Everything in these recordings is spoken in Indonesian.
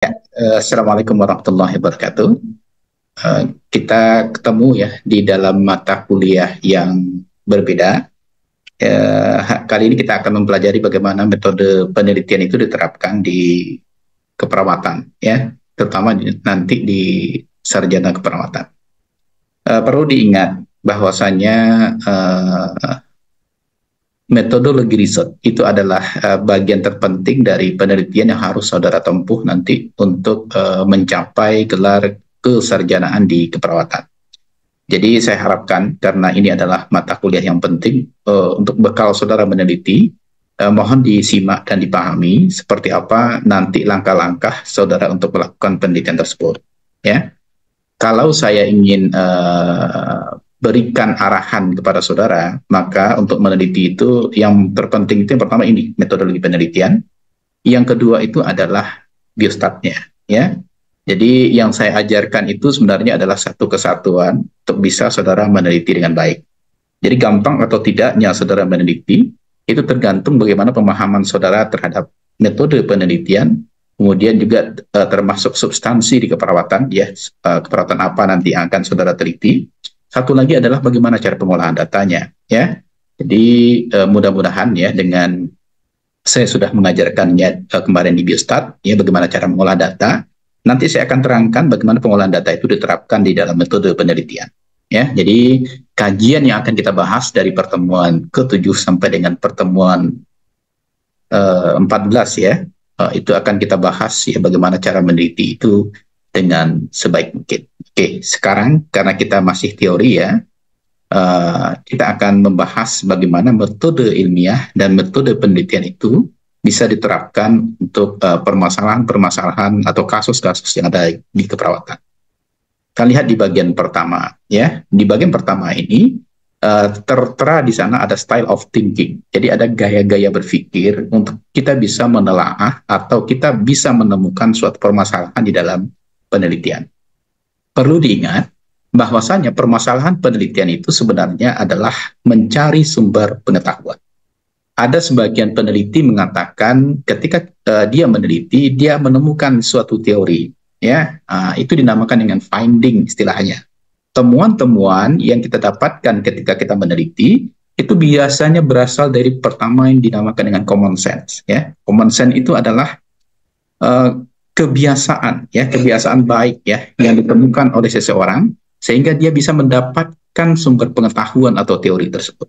Assalamualaikum warahmatullahi wabarakatuh. Kita ketemu ya di dalam mata kuliah yang berbeda. Kali ini kita akan mempelajari bagaimana metode penelitian itu diterapkan di keperawatan, ya, terutama nanti di sarjana keperawatan. Perlu diingat bahwasanya metodologi riset itu adalah bagian terpenting dari penelitian yang harus saudara tempuh nanti untuk mencapai gelar kesarjanaan di keperawatan. Jadi saya harapkan karena ini adalah mata kuliah yang penting untuk bekal saudara meneliti, mohon disimak dan dipahami seperti apa nanti langkah-langkah saudara untuk melakukan penelitian tersebut. Ya, kalau saya ingin berikan arahan kepada saudara, maka untuk meneliti itu yang terpenting itu yang pertama ini metodologi penelitian, yang kedua itu adalah biostatnya, ya. Jadi yang saya ajarkan itu sebenarnya adalah satu kesatuan untuk bisa saudara meneliti dengan baik. Jadi gampang atau tidaknya saudara meneliti itu tergantung bagaimana pemahaman saudara terhadap metode penelitian, kemudian juga termasuk substansi di keperawatan, ya, keperawatan apa nanti yang akan saudara teliti. Satu lagi adalah bagaimana cara pengolahan datanya, ya. Jadi mudah-mudahan ya dengan saya sudah mengajarkannya kemarin di Biostat, ya, bagaimana cara mengolah data. Nanti saya akan terangkan bagaimana pengolahan data itu diterapkan di dalam metode penelitian. Ya, jadi kajian yang akan kita bahas dari pertemuan ke-7 sampai dengan pertemuan 14 ya, itu akan kita bahas ya bagaimana cara meneliti itu dengan sebaik mungkin. Oke, sekarang karena kita masih teori ya, kita akan membahas bagaimana metode ilmiah dan metode penelitian itu bisa diterapkan untuk permasalahan-permasalahan atau kasus-kasus yang ada di keperawatan. Kita lihat di bagian pertama, ya. Di bagian pertama ini tertera di sana ada style of thinking. Jadi ada gaya-gaya berpikir untuk kita bisa menelaah atau kita bisa menemukan suatu permasalahan di dalam penelitian. Perlu diingat bahwasanya permasalahan penelitian itu sebenarnya adalah mencari sumber pengetahuan. Ada sebagian peneliti mengatakan ketika dia meneliti, dia menemukan suatu teori, ya, itu dinamakan dengan finding istilahnya. Temuan-temuan yang kita dapatkan ketika kita meneliti itu biasanya berasal dari pertama yang dinamakan dengan common sense, ya. Common sense itu adalah uh, kebiasaan, ya, kebiasaan baik ya yang ditemukan oleh seseorang sehingga dia bisa mendapatkan sumber pengetahuan atau teori tersebut.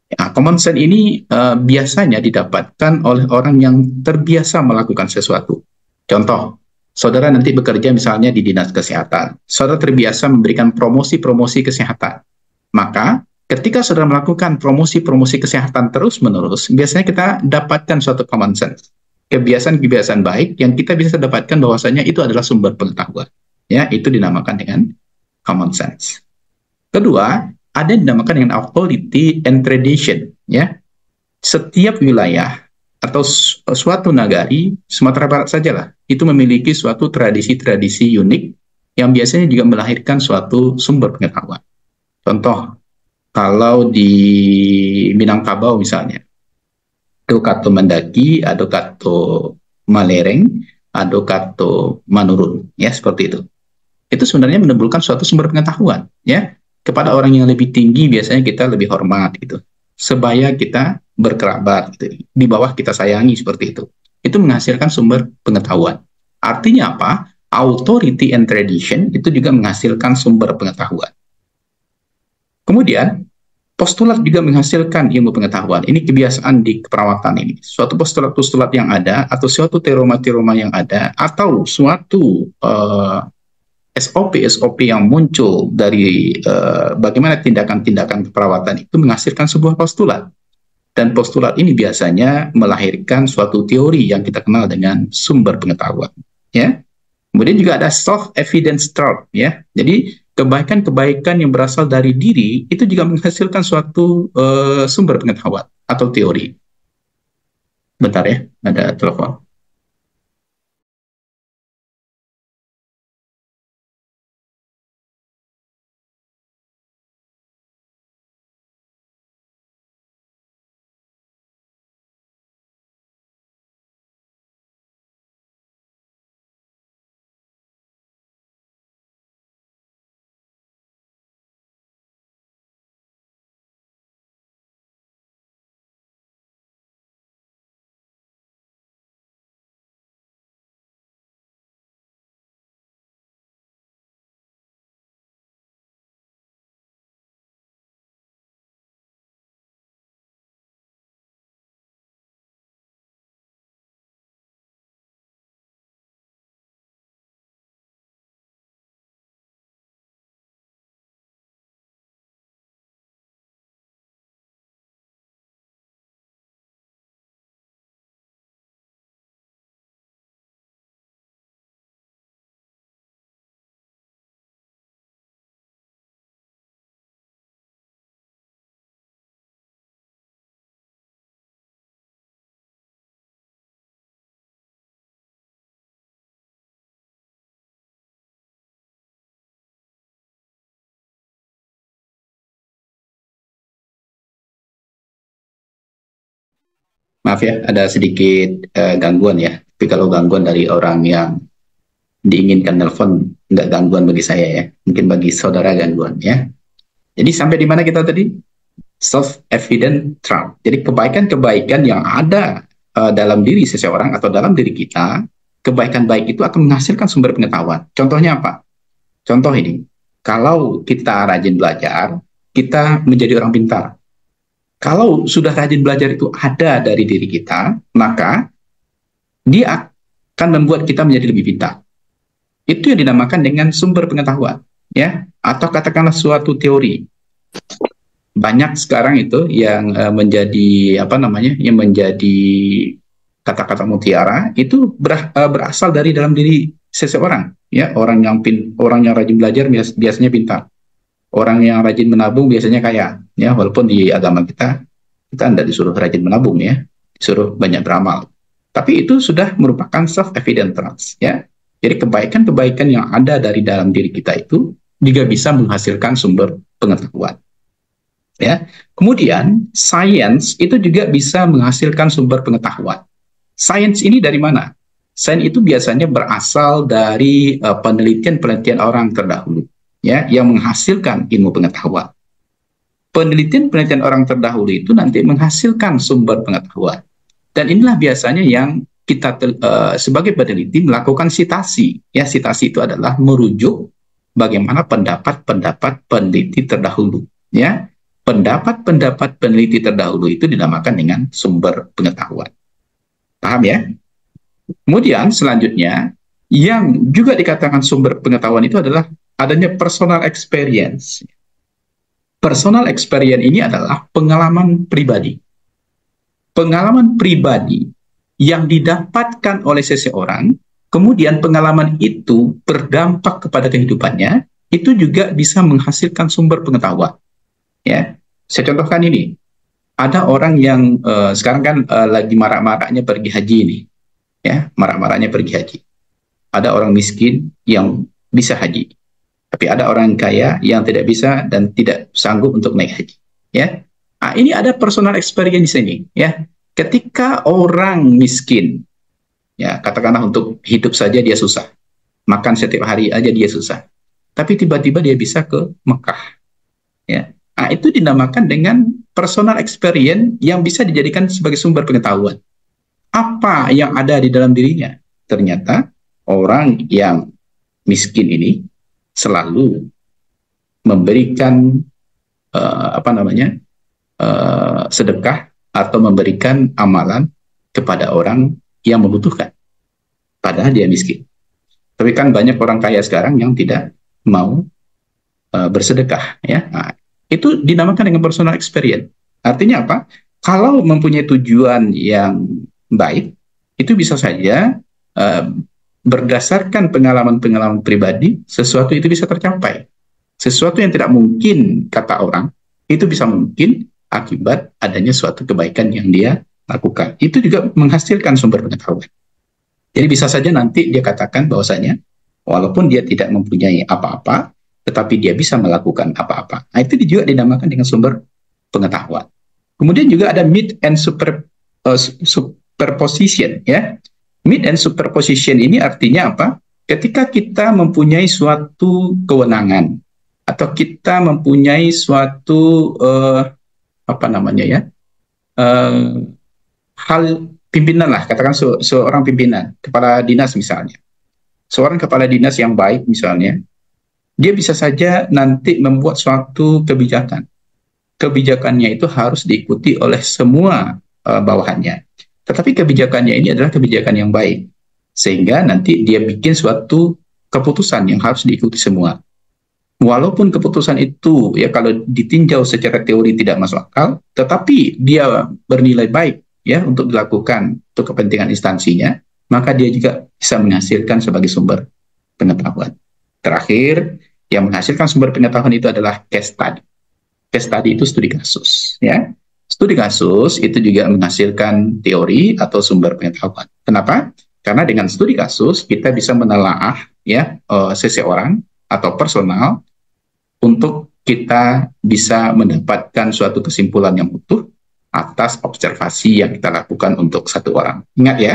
Ya, common sense ini biasanya didapatkan oleh orang yang terbiasa melakukan sesuatu. Contoh, saudara nanti bekerja misalnya di dinas kesehatan, saudara terbiasa memberikan promosi-promosi kesehatan. Maka ketika saudara melakukan promosi-promosi kesehatan terus-menerus, biasanya kita dapatkan suatu common sense. Kebiasaan-kebiasaan baik yang kita bisa dapatkan bahwasanya itu adalah sumber pengetahuan. Ya, itu dinamakan dengan common sense. Kedua, ada yang dinamakan dengan authority and tradition. Ya, setiap wilayah atau suatu nagari, Sumatera Barat sajalah, itu memiliki suatu tradisi-tradisi unik yang biasanya juga melahirkan suatu sumber pengetahuan. Contoh, kalau di Minangkabau misalnya, do kato mendaki, ado kato malereng, ado kato manurun, ya seperti itu. Itu sebenarnya menimbulkan suatu sumber pengetahuan, ya. Kepada orang yang lebih tinggi biasanya kita lebih hormat gitu. Sebaya kita berkerabat gitu. Di bawah kita sayangi seperti itu. Itu menghasilkan sumber pengetahuan. Artinya apa? Authority and tradition itu juga menghasilkan sumber pengetahuan. Kemudian postulat juga menghasilkan ilmu pengetahuan. Ini kebiasaan di keperawatan ini. Suatu postulat-postulat yang ada, atau suatu teorema-teorema yang ada, atau suatu SOP-SOP yang muncul dari bagaimana tindakan-tindakan keperawatan itu menghasilkan sebuah postulat. Dan postulat ini biasanya melahirkan suatu teori yang kita kenal dengan sumber pengetahuan. Ya. Kemudian juga ada soft evidence truth, ya. Jadi kebaikan-kebaikan yang berasal dari diri itu juga menghasilkan suatu sumber pengetahuan atau teori. Bentar ya, ada telepon. Maaf ya, ada sedikit gangguan ya. Tapi kalau gangguan dari orang yang diinginkan nelfon, nggak gangguan bagi saya ya. Mungkin bagi saudara gangguan ya. Jadi sampai di mana kita tadi? Self-evident truth. Jadi kebaikan-kebaikan yang ada dalam diri seseorang atau dalam diri kita, kebaikan baik itu akan menghasilkan sumber pengetahuan. Contohnya apa? Contoh ini, kalau kita rajin belajar, kita menjadi orang pintar. Kalau sudah rajin belajar itu ada dari diri kita, maka dia akan membuat kita menjadi lebih pintar. Itu yang dinamakan dengan sumber pengetahuan, ya, atau katakanlah suatu teori. Banyak sekarang itu yang menjadi apa namanya, yang menjadi kata-kata mutiara itu berasal dari dalam diri seseorang, ya. Orang yang rajin belajar biasanya pintar. Orang yang rajin menabung biasanya kaya, ya. Walaupun di agama kita tidak disuruh rajin menabung, ya, disuruh banyak beramal. Tapi itu sudah merupakan self-evident truth, ya. Jadi kebaikan-kebaikan yang ada dari dalam diri kita itu juga bisa menghasilkan sumber pengetahuan. Ya. Kemudian sains itu juga bisa menghasilkan sumber pengetahuan. Sains ini dari mana? Sains itu biasanya berasal dari penelitian-penelitian orang terdahulu, ya, yang menghasilkan ilmu pengetahuan. Penelitian-penelitian orang terdahulu itu nanti menghasilkan sumber pengetahuan. Dan inilah biasanya yang kita sebagai peneliti melakukan sitasi. Ya, sitasi itu adalah merujuk bagaimana pendapat-pendapat peneliti terdahulu. Ya, pendapat-pendapat peneliti terdahulu itu dinamakan dengan sumber pengetahuan. Paham ya? Kemudian selanjutnya, yang juga dikatakan sumber pengetahuan itu adalah adanya personal experience. Personal experience ini adalah pengalaman pribadi. Pengalaman pribadi yang didapatkan oleh seseorang, kemudian pengalaman itu berdampak kepada kehidupannya, itu juga bisa menghasilkan sumber pengetahuan. Ya, saya contohkan ini. Ada orang yang sekarang kan lagi marak-maraknya pergi haji ini, ya, marak-maraknya pergi haji. Ada orang miskin yang bisa haji, tapi ada orang kaya yang tidak bisa dan tidak sanggup untuk naik haji. Ya, nah, ini ada personal experience di sini. Ya, ketika orang miskin, ya, katakanlah untuk hidup saja dia susah, makan setiap hari aja dia susah, tapi tiba-tiba dia bisa ke Mekah. Ya, nah, itu dinamakan dengan personal experience yang bisa dijadikan sebagai sumber pengetahuan. Apa yang ada di dalam dirinya? Ternyata orang yang miskin ini selalu memberikan sedekah atau memberikan amalan kepada orang yang membutuhkan, padahal dia miskin. Tapi kan banyak orang kaya sekarang yang tidak mau bersedekah, ya. Nah, itu dinamakan dengan personal experience. Artinya apa? Kalau mempunyai tujuan yang baik, itu bisa saja berdasarkan pengalaman-pengalaman pribadi, sesuatu itu bisa tercapai. Sesuatu yang tidak mungkin, kata orang, itu bisa mungkin akibat adanya suatu kebaikan yang dia lakukan. Itu juga menghasilkan sumber pengetahuan. Jadi bisa saja nanti dia katakan bahwasanya, walaupun dia tidak mempunyai apa-apa, tetapi dia bisa melakukan apa-apa. Nah, itu juga dinamakan dengan sumber pengetahuan. Kemudian juga ada myth and superposition, ya. Myth and superposition ini artinya apa? Ketika kita mempunyai suatu kewenangan atau kita mempunyai suatu hal pimpinan lah, katakan seorang pimpinan, kepala dinas misalnya. Seorang kepala dinas yang baik misalnya, dia bisa saja nanti membuat suatu kebijakan. Kebijakannya itu harus diikuti oleh semua bawahannya. Tetapi kebijakannya ini adalah kebijakan yang baik. Sehingga nanti dia bikin suatu keputusan yang harus diikuti semua. Walaupun keputusan itu, ya, kalau ditinjau secara teori tidak masuk akal, tetapi dia bernilai baik, ya, untuk dilakukan untuk kepentingan instansinya, maka dia juga bisa menghasilkan sebagai sumber pengetahuan. Terakhir, yang menghasilkan sumber pengetahuan itu adalah case study. Case study itu studi kasus, ya. Studi kasus itu juga menghasilkan teori atau sumber pengetahuan. Kenapa? Karena dengan studi kasus kita bisa menelaah, ya, seseorang atau personal untuk kita bisa mendapatkan suatu kesimpulan yang utuh atas observasi yang kita lakukan untuk satu orang. Ingat ya,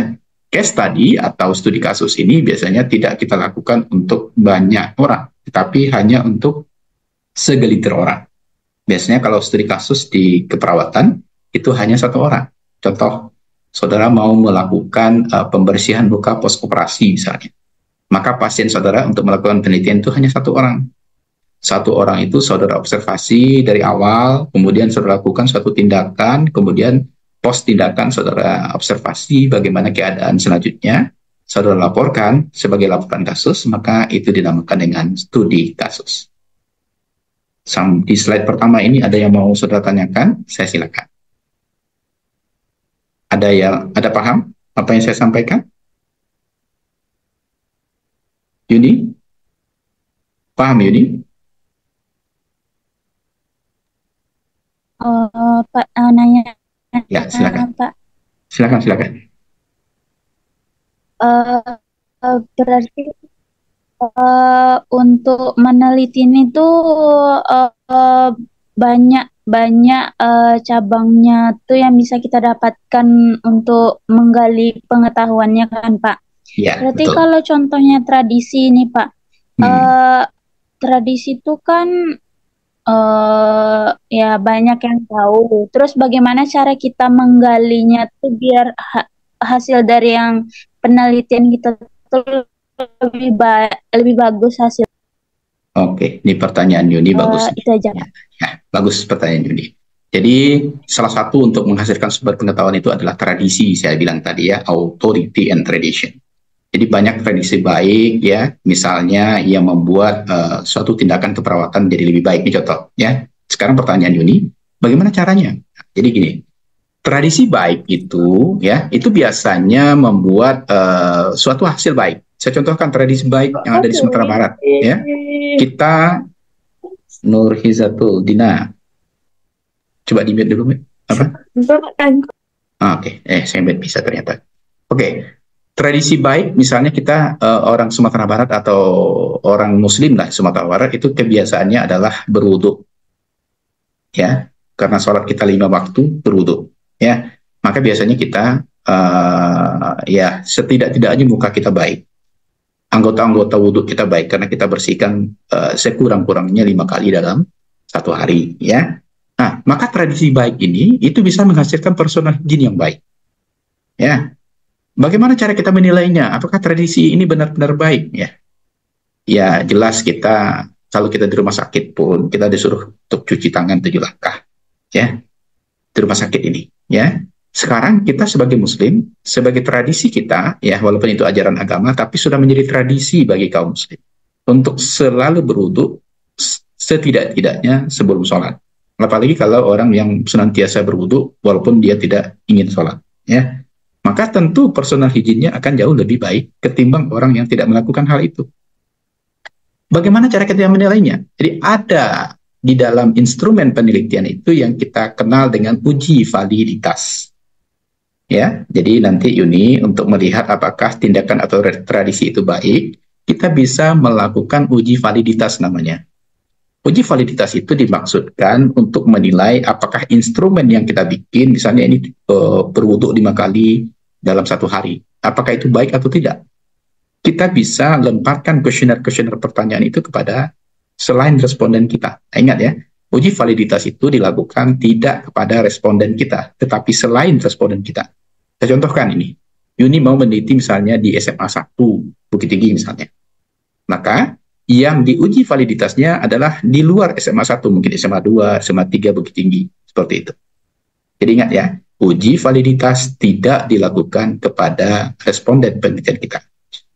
case study atau studi kasus ini biasanya tidak kita lakukan untuk banyak orang, tetapi hanya untuk segelintir orang. Biasanya kalau studi kasus di keperawatan, itu hanya satu orang. Contoh, saudara mau melakukan pembersihan luka post-operasi misalnya. Maka pasien saudara untuk melakukan penelitian itu hanya satu orang. Satu orang itu saudara observasi dari awal, kemudian saudara lakukan suatu tindakan, kemudian post tindakan saudara observasi bagaimana keadaan selanjutnya, saudara laporkan sebagai laporan kasus, maka itu dinamakan dengan studi kasus. Di slide pertama ini ada yang mau saudara tanyakan? Saya silakan. Ada paham apa yang saya sampaikan? Yuni? Paham Yuni? Pak, nanya Ya, silakan. Pak. Silakan. Berarti untuk meneliti ini tuh banyak cabangnya tuh yang bisa kita dapatkan untuk menggali pengetahuannya kan Pak. Ya, Berarti betul. kalau contohnya tradisi ini Pak, tradisi itu kan ya banyak yang tahu. Terus bagaimana cara kita menggalinya tuh biar hasil dari yang penelitian kita tuh lebih bagus hasil. Oke, ini pertanyaan Yuni bagus. Itu aja. Ya, bagus pertanyaan Yuni. Jadi salah satu untuk menghasilkan sumber pengetahuan itu adalah tradisi, saya bilang tadi ya, authority and tradition. Jadi banyak tradisi baik ya, misalnya yang membuat suatu tindakan keperawatan jadi lebih baik. Ini contoh ya. Sekarang pertanyaan Yuni, bagaimana caranya? Jadi gini, tradisi baik itu ya, itu biasanya membuat suatu hasil baik. Saya contohkan tradisi baik yang ada di Sumatera Barat ya. Kita Nurhizatul Dina. Coba di-mute dulu, apa? Oke, saya bisa ternyata. Oke. Tradisi baik, misalnya kita orang Sumatera Barat atau orang Muslim lah Sumatera Barat itu kebiasaannya adalah berwudu, ya, karena sholat kita 5 waktu berwudu, ya, maka biasanya kita ya setidak-tidaknya muka kita baik, anggota-anggota wudhu kita baik karena kita bersihkan sekurang-kurangnya 5 kali dalam satu hari, ya. Nah, maka tradisi baik ini itu bisa menghasilkan personal hygiene yang baik, ya. Bagaimana cara kita menilainya? Apakah tradisi ini benar-benar baik? Ya, ya jelas kita kalau kita di rumah sakit pun kita disuruh untuk cuci tangan 7 langkah, ya, di rumah sakit ini. Ya, sekarang kita sebagai Muslim, sebagai tradisi kita, ya walaupun itu ajaran agama, tapi sudah menjadi tradisi bagi kaum Muslim untuk selalu berwudu setidak-tidaknya sebelum sholat. Apalagi kalau orang yang senantiasa berwudu walaupun dia tidak ingin sholat, ya. Maka tentu personal hygiene-nya akan jauh lebih baik ketimbang orang yang tidak melakukan hal itu. Bagaimana cara kita menilainya? Jadi ada di dalam instrumen penelitian itu yang kita kenal dengan uji validitas. Ya, jadi nanti Yuni untuk melihat apakah tindakan atau tradisi itu baik, kita bisa melakukan uji validitas namanya. Uji validitas itu dimaksudkan untuk menilai apakah instrumen yang kita bikin, misalnya ini berwudu 5 kali dalam satu hari, apakah itu baik atau tidak? Kita bisa lemparkan kuesioner-kuesioner pertanyaan itu kepada selain responden kita. Nah, ingat ya, uji validitas itu dilakukan tidak kepada responden kita, tetapi selain responden kita. Saya contohkan ini, Yuni mau meneliti misalnya di SMA 1 Bukit Tinggi misalnya. Maka yang diuji validitasnya adalah di luar SMA 1, mungkin SMA 2, SMA 3 Bukit Tinggi, seperti itu. Jadi ingat ya, uji validitas tidak dilakukan kepada responden penelitian kita,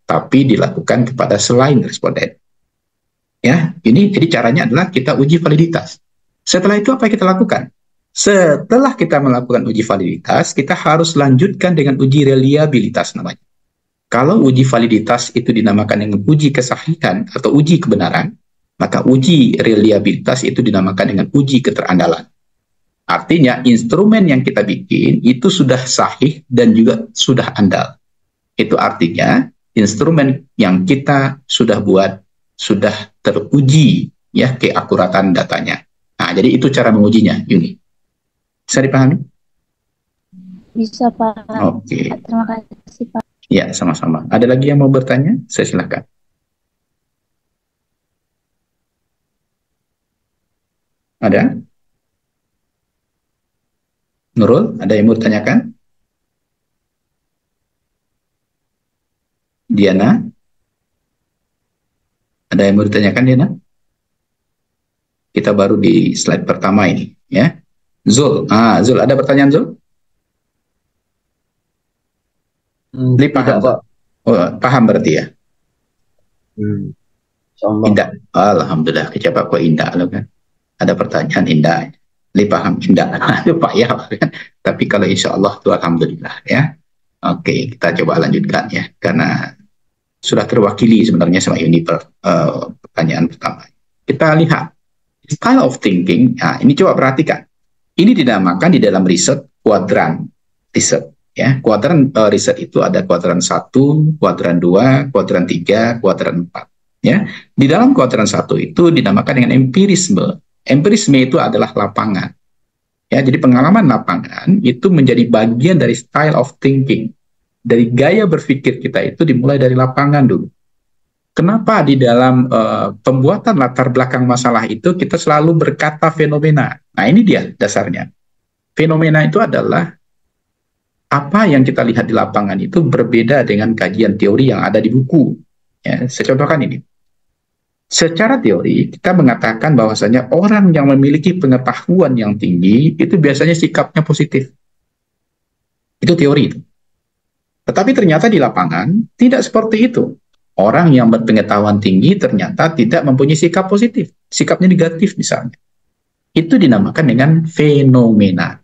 tapi dilakukan kepada selain responden. Ya, ini jadi caranya adalah kita uji validitas. Setelah itu apa yang kita lakukan? Setelah kita melakukan uji validitas, kita harus lanjutkan dengan uji reliabilitas namanya. Kalau uji validitas itu dinamakan dengan uji kesahihan atau uji kebenaran, maka uji reliabilitas itu dinamakan dengan uji keterandalan. Artinya instrumen yang kita bikin itu sudah sahih dan juga sudah andal. Itu artinya instrumen yang kita sudah buat sudah teruji ya keakuratan datanya. Nah, jadi itu cara mengujinya, Yuni. Bisa dipahami? bisa Pak. Oke. Terima kasih Pak. Ya, sama-sama. Ada lagi yang mau bertanya? Saya silakan. Ada? Nurul, ada yang mau ditanyakan? Diana? Ada yang mau ditanyakan, Diana? Kita baru di slide pertama ini, ya. Zul, Zul, ada pertanyaan Zul? Paham, Pak. Oh, paham berarti ya? Indah. Alhamdulillah, kecapa kok indah lo kan. Ada pertanyaan indah. Paham indah. Pak ya. Tapi kalau insya Allah tuh alhamdulillah ya. Oke, kita coba lanjutkan ya. Karena sudah terwakili sebenarnya sama Uniper pertanyaan pertama. Kita lihat style of thinking. Nah, ini coba perhatikan. Ini dinamakan di dalam riset kuadran riset. Ya, kuadran riset itu ada kuadran 1, kuadran 2, kuadran 3, kuadran 4. Ya, di dalam kuadran 1 itu dinamakan dengan empirisme. Empirisme itu adalah lapangan. Ya, jadi pengalaman lapangan itu menjadi bagian dari style of thinking. Dari gaya berpikir kita itu dimulai dari lapangan dulu. Kenapa di dalam pembuatan latar belakang masalah itu kita selalu berkata fenomena? Nah, ini dia dasarnya. Fenomena itu adalah apa yang kita lihat di lapangan itu berbeda dengan kajian teori yang ada di buku. Ya, saya contohkan ini. Secara teori, kita mengatakan bahwasanya orang yang memiliki pengetahuan yang tinggi itu biasanya sikapnya positif. Itu teori itu. Tetapi ternyata di lapangan tidak seperti itu. Orang yang berpengetahuan tinggi ternyata tidak mempunyai sikap positif. Sikapnya negatif misalnya. Itu dinamakan dengan fenomena.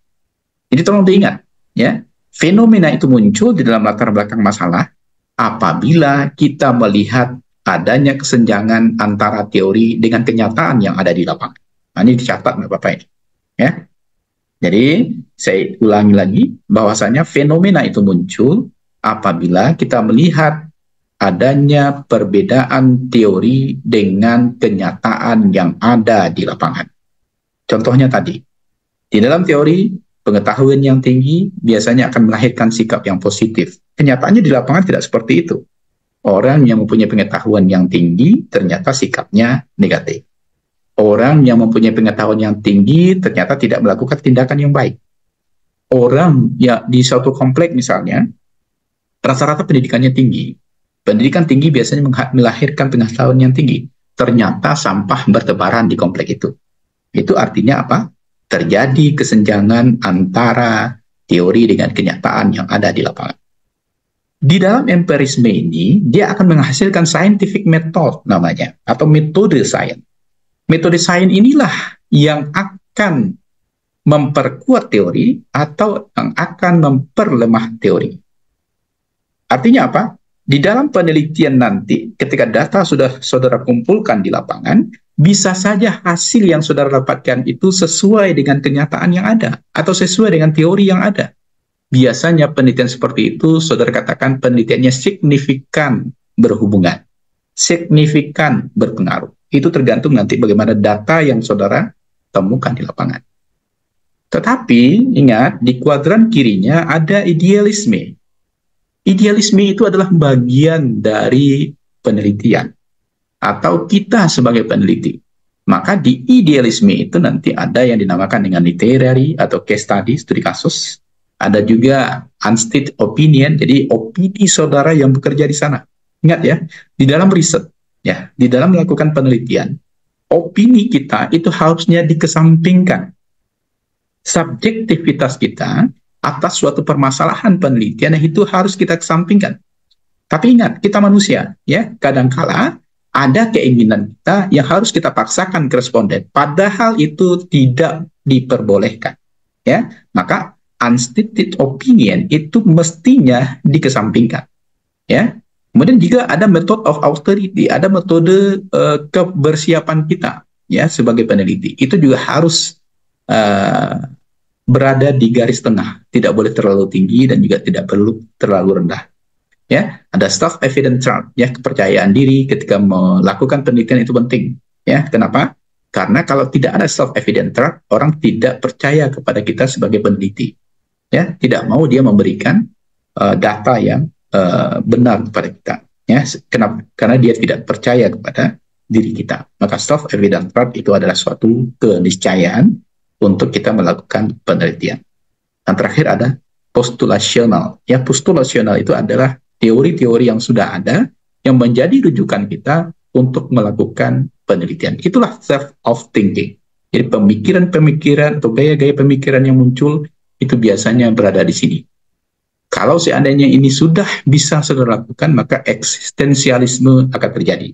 Jadi tolong diingat, ya. Fenomena itu muncul di dalam latar belakang masalah apabila kita melihat adanya kesenjangan antara teori dengan kenyataan yang ada di lapangan. Nah, ini dicatat Bapak ini. Ya. Jadi, saya ulangi lagi bahwasanya fenomena itu muncul apabila kita melihat adanya perbedaan teori dengan kenyataan yang ada di lapangan. Contohnya tadi, di dalam teori pengetahuan yang tinggi biasanya akan melahirkan sikap yang positif. Kenyataannya di lapangan tidak seperti itu. Orang yang mempunyai pengetahuan yang tinggi ternyata sikapnya negatif. Orang yang mempunyai pengetahuan yang tinggi ternyata tidak melakukan tindakan yang baik. Orang ya di suatu komplek misalnya, rata-rata pendidikannya tinggi. Pendidikan tinggi biasanya melahirkan pengetahuan yang tinggi. Ternyata sampah bertebaran di komplek itu. Itu artinya apa? Terjadi kesenjangan antara teori dengan kenyataan yang ada di lapangan. Di dalam empirisme ini, dia akan menghasilkan scientific method namanya, atau metode sains. Metode sains inilah yang akan memperkuat teori atau yang akan memperlemah teori. Artinya apa? Di dalam penelitian nanti, ketika data sudah saudara kumpulkan di lapangan, bisa saja hasil yang saudara dapatkan itu sesuai dengan kenyataan yang ada, atau sesuai dengan teori yang ada. Biasanya penelitian seperti itu, saudara katakan penelitiannya signifikan berhubungan, signifikan berpengaruh. Itu tergantung nanti bagaimana data yang saudara temukan di lapangan. Tetapi, ingat, di kuadran kirinya ada idealisme. Idealisme itu adalah bagian dari penelitian atau kita sebagai peneliti. Maka di idealisme itu nanti ada yang dinamakan dengan literary atau case study, studi kasus. Ada juga unstated opinion, jadi opini saudara yang bekerja di sana. Ingat ya, di dalam riset, ya, di dalam melakukan penelitian, opini kita itu harusnya dikesampingkan. Subjektivitas kita atas suatu permasalahan penelitian itu harus kita kesampingkan. Tapi ingat, kita manusia, ya, kadangkala ada keinginan kita yang harus kita paksakan ke responden, padahal itu tidak diperbolehkan, ya. Maka unstated opinion itu mestinya dikesampingkan, ya. Kemudian juga ada method of authority, ada metode kebersiapan kita, ya, sebagai peneliti. Itu juga harus berada di garis tengah, tidak boleh terlalu tinggi dan juga tidak perlu terlalu rendah. Ya, ada self evident trust, ya, kepercayaan diri ketika melakukan penelitian itu penting. Ya, kenapa? Karena kalau tidak ada self evident trust, orang tidak percaya kepada kita sebagai peneliti. ya, tidak mau dia memberikan data yang benar kepada kita, ya. Kenapa? Karena dia tidak percaya kepada diri kita. Maka self-evident part itu adalah suatu keniscayaan untuk kita melakukan penelitian. Dan terakhir ada postulasional. Ya, postulasional itu adalah teori-teori yang sudah ada yang menjadi rujukan kita untuk melakukan penelitian. Itulah self of thinking. Jadi pemikiran-pemikiran atau gaya-gaya pemikiran yang muncul itu biasanya berada di sini. Kalau seandainya ini sudah bisa saudara lakukan, maka eksistensialisme akan terjadi.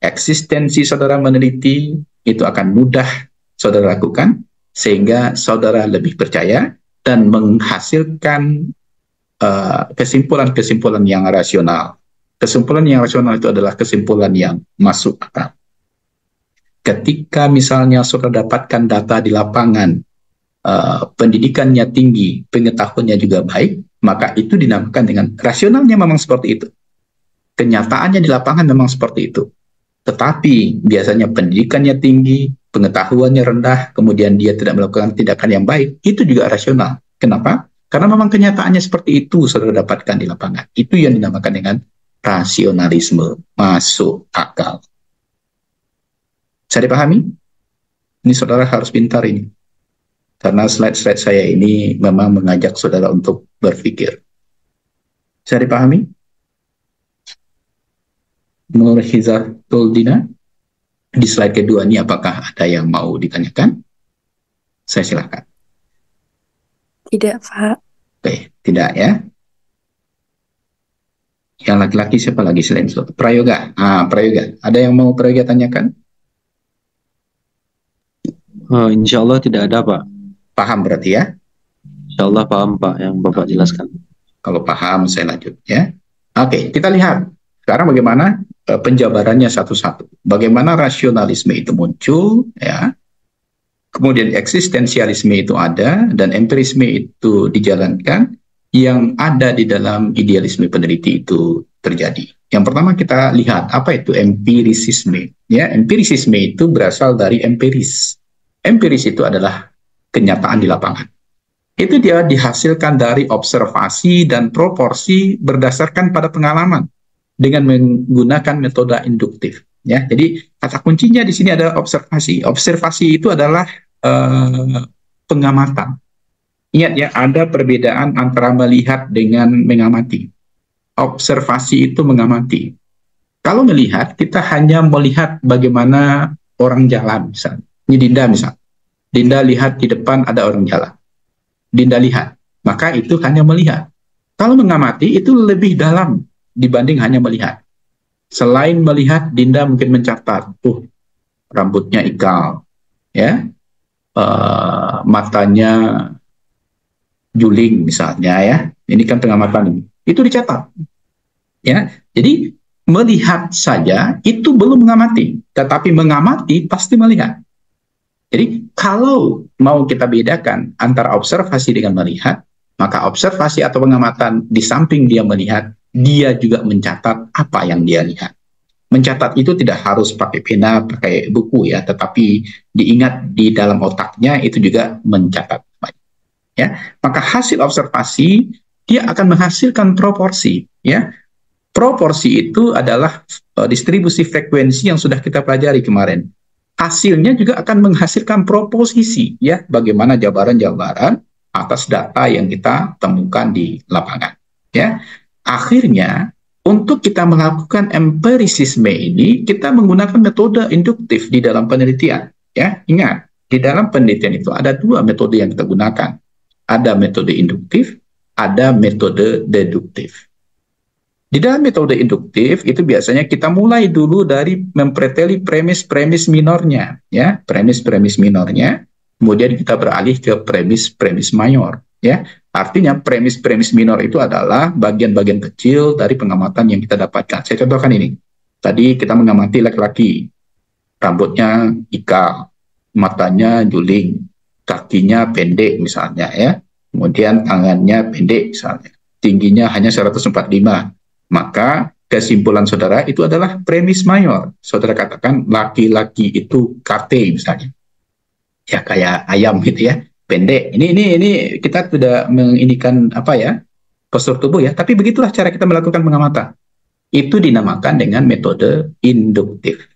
Eksistensi saudara meneliti itu akan mudah saudara lakukan, sehingga saudara lebih percaya dan menghasilkan kesimpulan-kesimpulan yang rasional. Kesimpulan yang rasional itu adalah kesimpulan yang masuk akal. Ketika misalnya saudara dapatkan data di lapangan, pendidikannya tinggi, pengetahuannya juga baik, maka itu dinamakan dengan rasionalnya memang seperti itu. Kenyataannya di lapangan memang seperti itu. Tetapi biasanya pendidikannya tinggi, pengetahuannya rendah, kemudian dia tidak melakukan tindakan yang baik, itu juga rasional. Kenapa? Karena memang kenyataannya seperti itu saudara dapatkan di lapangan. Itu yang dinamakan dengan rasionalisme, masuk akal. Bisa dipahami? Ini saudara harus pintar ini. Karena slide-slide saya ini memang mengajak saudara untuk berpikir. Bisa dipahami? Nur Hizatul Dina, di slide kedua ini apakah ada yang mau ditanyakan? Saya silakan. Tidak, Pak. Oke, tidak ya. Yang laki-laki siapa lagi selain itu? Prayoga. Prayoga. Ada yang mau Prayoga tanyakan? Insya Allah tidak ada, Pak. Paham berarti ya? Insya Allah paham, Pak, yang Bapak jelaskan. Kalau paham, saya lanjut ya. Oke, kita lihat sekarang bagaimana penjabarannya satu-satu. Bagaimana rasionalisme itu muncul, ya. Kemudian eksistensialisme itu ada, dan empirisme itu dijalankan, yang ada di dalam idealisme peneliti itu terjadi. Yang pertama kita lihat, apa itu empirisisme? Ya, empirisisme itu berasal dari empiris. Empiris itu adalah kenyataan di lapangan. Itu dia dihasilkan dari observasi dan proporsi berdasarkan pada pengalaman dengan menggunakan metode induktif. Ya, jadi kata kuncinya di sini ada observasi. Observasi itu adalah pengamatan. Ingat ya, ada perbedaan antara melihat dengan mengamati. Observasi itu mengamati. Kalau melihat, kita hanya melihat bagaimana orang jalan, misalnya. Ini Dinda misalnya. Dinda lihat di depan ada orang jalan. Dinda lihat, maka itu hanya melihat. Kalau mengamati, itu lebih dalam dibanding hanya melihat. Selain melihat, Dinda mungkin mencatat, rambutnya ikal, ya, matanya juling misalnya, ya. Ini kan pengamatan, itu dicatat, ya. Jadi melihat saja itu belum mengamati, tetapi mengamati pasti melihat. Jadi kalau mau kita bedakan antara observasi dengan melihat, maka observasi atau pengamatan di samping dia melihat, dia juga mencatat apa yang dia lihat. Mencatat itu tidak harus pakai pena, pakai buku ya, tetapi diingat di dalam otaknya itu juga mencatat. Ya, maka hasil observasi dia akan menghasilkan proporsi. Ya, proporsi itu adalah distribusi frekuensi yang sudah kita pelajari kemarin. Hasilnya juga akan menghasilkan proposisi. Ya, bagaimana jabaran-jabaran atas data yang kita temukan di lapangan. Ya, akhirnya untuk kita melakukan empirisisme ini, kita menggunakan metode induktif di dalam penelitian. Ya, ingat, di dalam penelitian itu ada dua metode yang kita gunakan. Ada metode induktif, ada metode deduktif. Di dalam metode induktif, itu biasanya kita mulai dulu dari mempreteli premis-premis minornya. Ya, premis-premis minornya, kemudian kita beralih ke premis-premis mayor. Ya, artinya premis-premis minor itu adalah bagian-bagian kecil dari pengamatan yang kita dapatkan. Saya contohkan ini. Tadi kita mengamati laki-laki, rambutnya ikal, matanya juling, kakinya pendek misalnya ya, kemudian tangannya pendek misalnya, tingginya hanya 145. Maka kesimpulan saudara itu adalah premis mayor. Saudara katakan laki-laki itu kate misalnya. Ya kayak ayam gitu ya. pendek. Ini kita tidak menginikan apa ya, postur tubuh ya, tapi begitulah cara kita melakukan pengamatan. Itu dinamakan dengan metode induktif.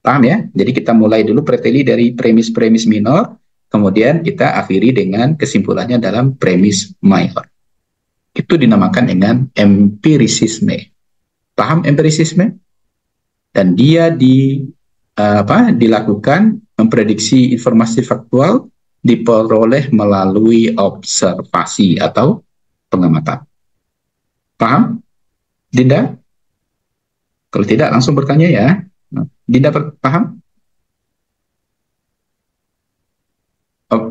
Paham ya? Jadi kita mulai dulu preteli dari premis-premis minor, kemudian kita akhiri dengan kesimpulannya dalam premis mayor. Itu dinamakan dengan empirisisme. Paham empirisisme? Dan dia dilakukan memprediksi informasi faktual diperoleh melalui observasi atau pengamatan. Paham? Dinda? Kalau tidak langsung bertanya ya. Dinda paham?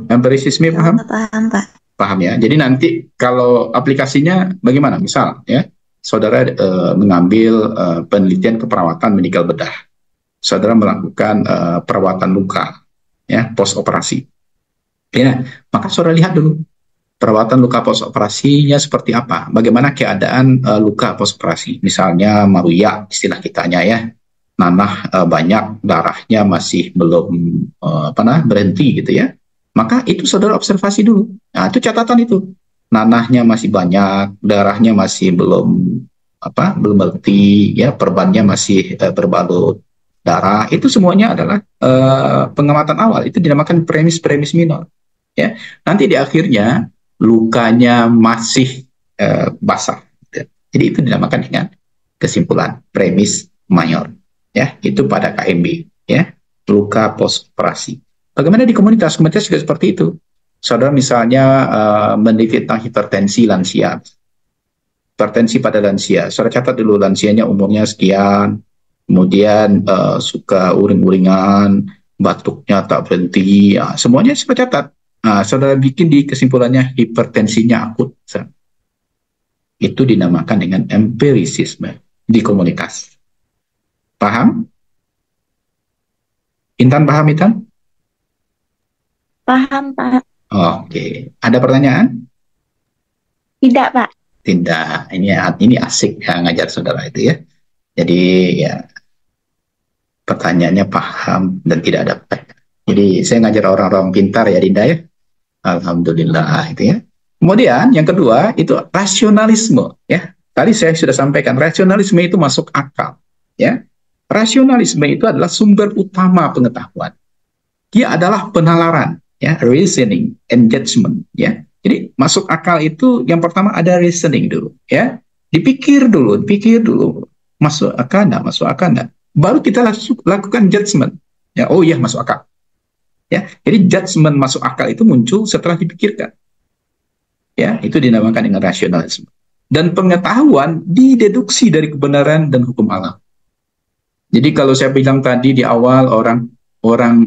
Empirisisme paham? Paham, Pak. Paham ya. Jadi nanti kalau aplikasinya bagaimana? Misal ya, saudara mengambil penelitian keperawatan medikal bedah. Saudara melakukan perawatan luka ya, post operasi. Ya, maka saudara lihat dulu perawatan luka post operasinya seperti apa, bagaimana keadaan luka post operasi, misalnya maruya istilah kitanya ya, nanah banyak, darahnya masih belum berhenti gitu ya, maka itu saudara observasi dulu. Nah, itu catatan itu, nanahnya masih banyak, darahnya masih belum berhenti ya, perbannya masih berbalut darah, itu semuanya adalah pengamatan awal, itu dinamakan premis minor ya. Nanti di akhirnya lukanya masih basah. Jadi itu dinamakan dengan kesimpulan premis mayor. Ya, itu pada KMB. Ya, luka post operasi. Bagaimana di komunitas? Komunitas juga seperti itu. Saudara misalnya meneliti tentang hipertensi lansia. Hipertensi pada lansia. Saudara catat dulu lansianya umurnya sekian, kemudian suka uring-uringan, batuknya tak berhenti. Ya, semuanya saudara catat. Nah, saudara bikin di kesimpulannya hipertensinya akut. Itu dinamakan dengan empirisisme di komunitas. Paham? Intan paham, Intan? Paham, Pak. Oke. Ada pertanyaan? Tidak, Pak. Tidak. Ini asik ya ngajar saudara itu ya. Jadi ya pertanyaannya paham dan tidak ada. Jadi saya ngajar orang-orang pintar ya, Dinda ya. Alhamdulillah itu ya. Kemudian yang kedua itu rasionalisme ya. Tadi saya sudah sampaikan rasionalisme itu masuk akal ya. Rasionalisme itu adalah sumber utama pengetahuan. Dia adalah penalaran ya, reasoning and judgment ya. Jadi masuk akal itu yang pertama ada reasoning dulu ya. Dipikir dulu. Masuk akal enggak? Baru kita lakukan judgment. Ya, oh iya masuk akal. Ya, jadi judgment masuk akal itu muncul setelah dipikirkan. Ya, itu dinamakan dengan rasionalisme. Dan pengetahuan dideduksi dari kebenaran dan hukum alam. Jadi kalau saya bilang tadi di awal orang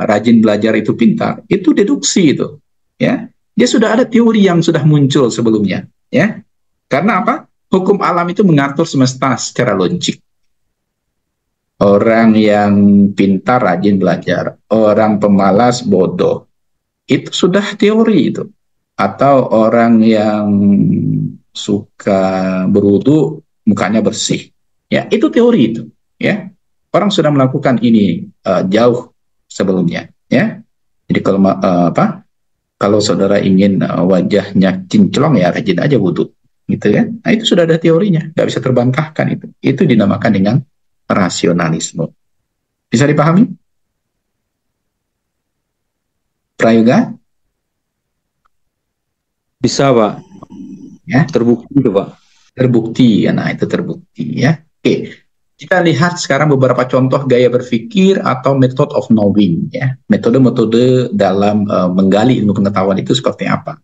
rajin belajar itu pintar, itu deduksi itu. Ya, dia sudah ada teori yang sudah muncul sebelumnya. Ya, karena apa? Hukum alam itu mengatur semesta secara logik. Orang yang pintar rajin belajar, orang pemalas bodoh, itu sudah teori itu. Atau orang yang suka berwudu mukanya bersih, ya itu teori itu. Ya, orang sudah melakukan ini jauh sebelumnya. Ya, jadi kalau saudara ingin wajahnya kinclong ya rajin aja wudu, gitu ya. Nah itu sudah ada teorinya, nggak bisa terbantahkan itu. Itu dinamakan dengan rasionalisme. Bisa dipahami? Prayoga? Bisa, Pak. Ya, Terbukti itu, Pak. terbukti. Ya, nah itu terbukti ya. Oke, kita lihat sekarang beberapa contoh gaya berpikir atau method of knowing ya. Metode-metode dalam menggali ilmu pengetahuan itu seperti apa?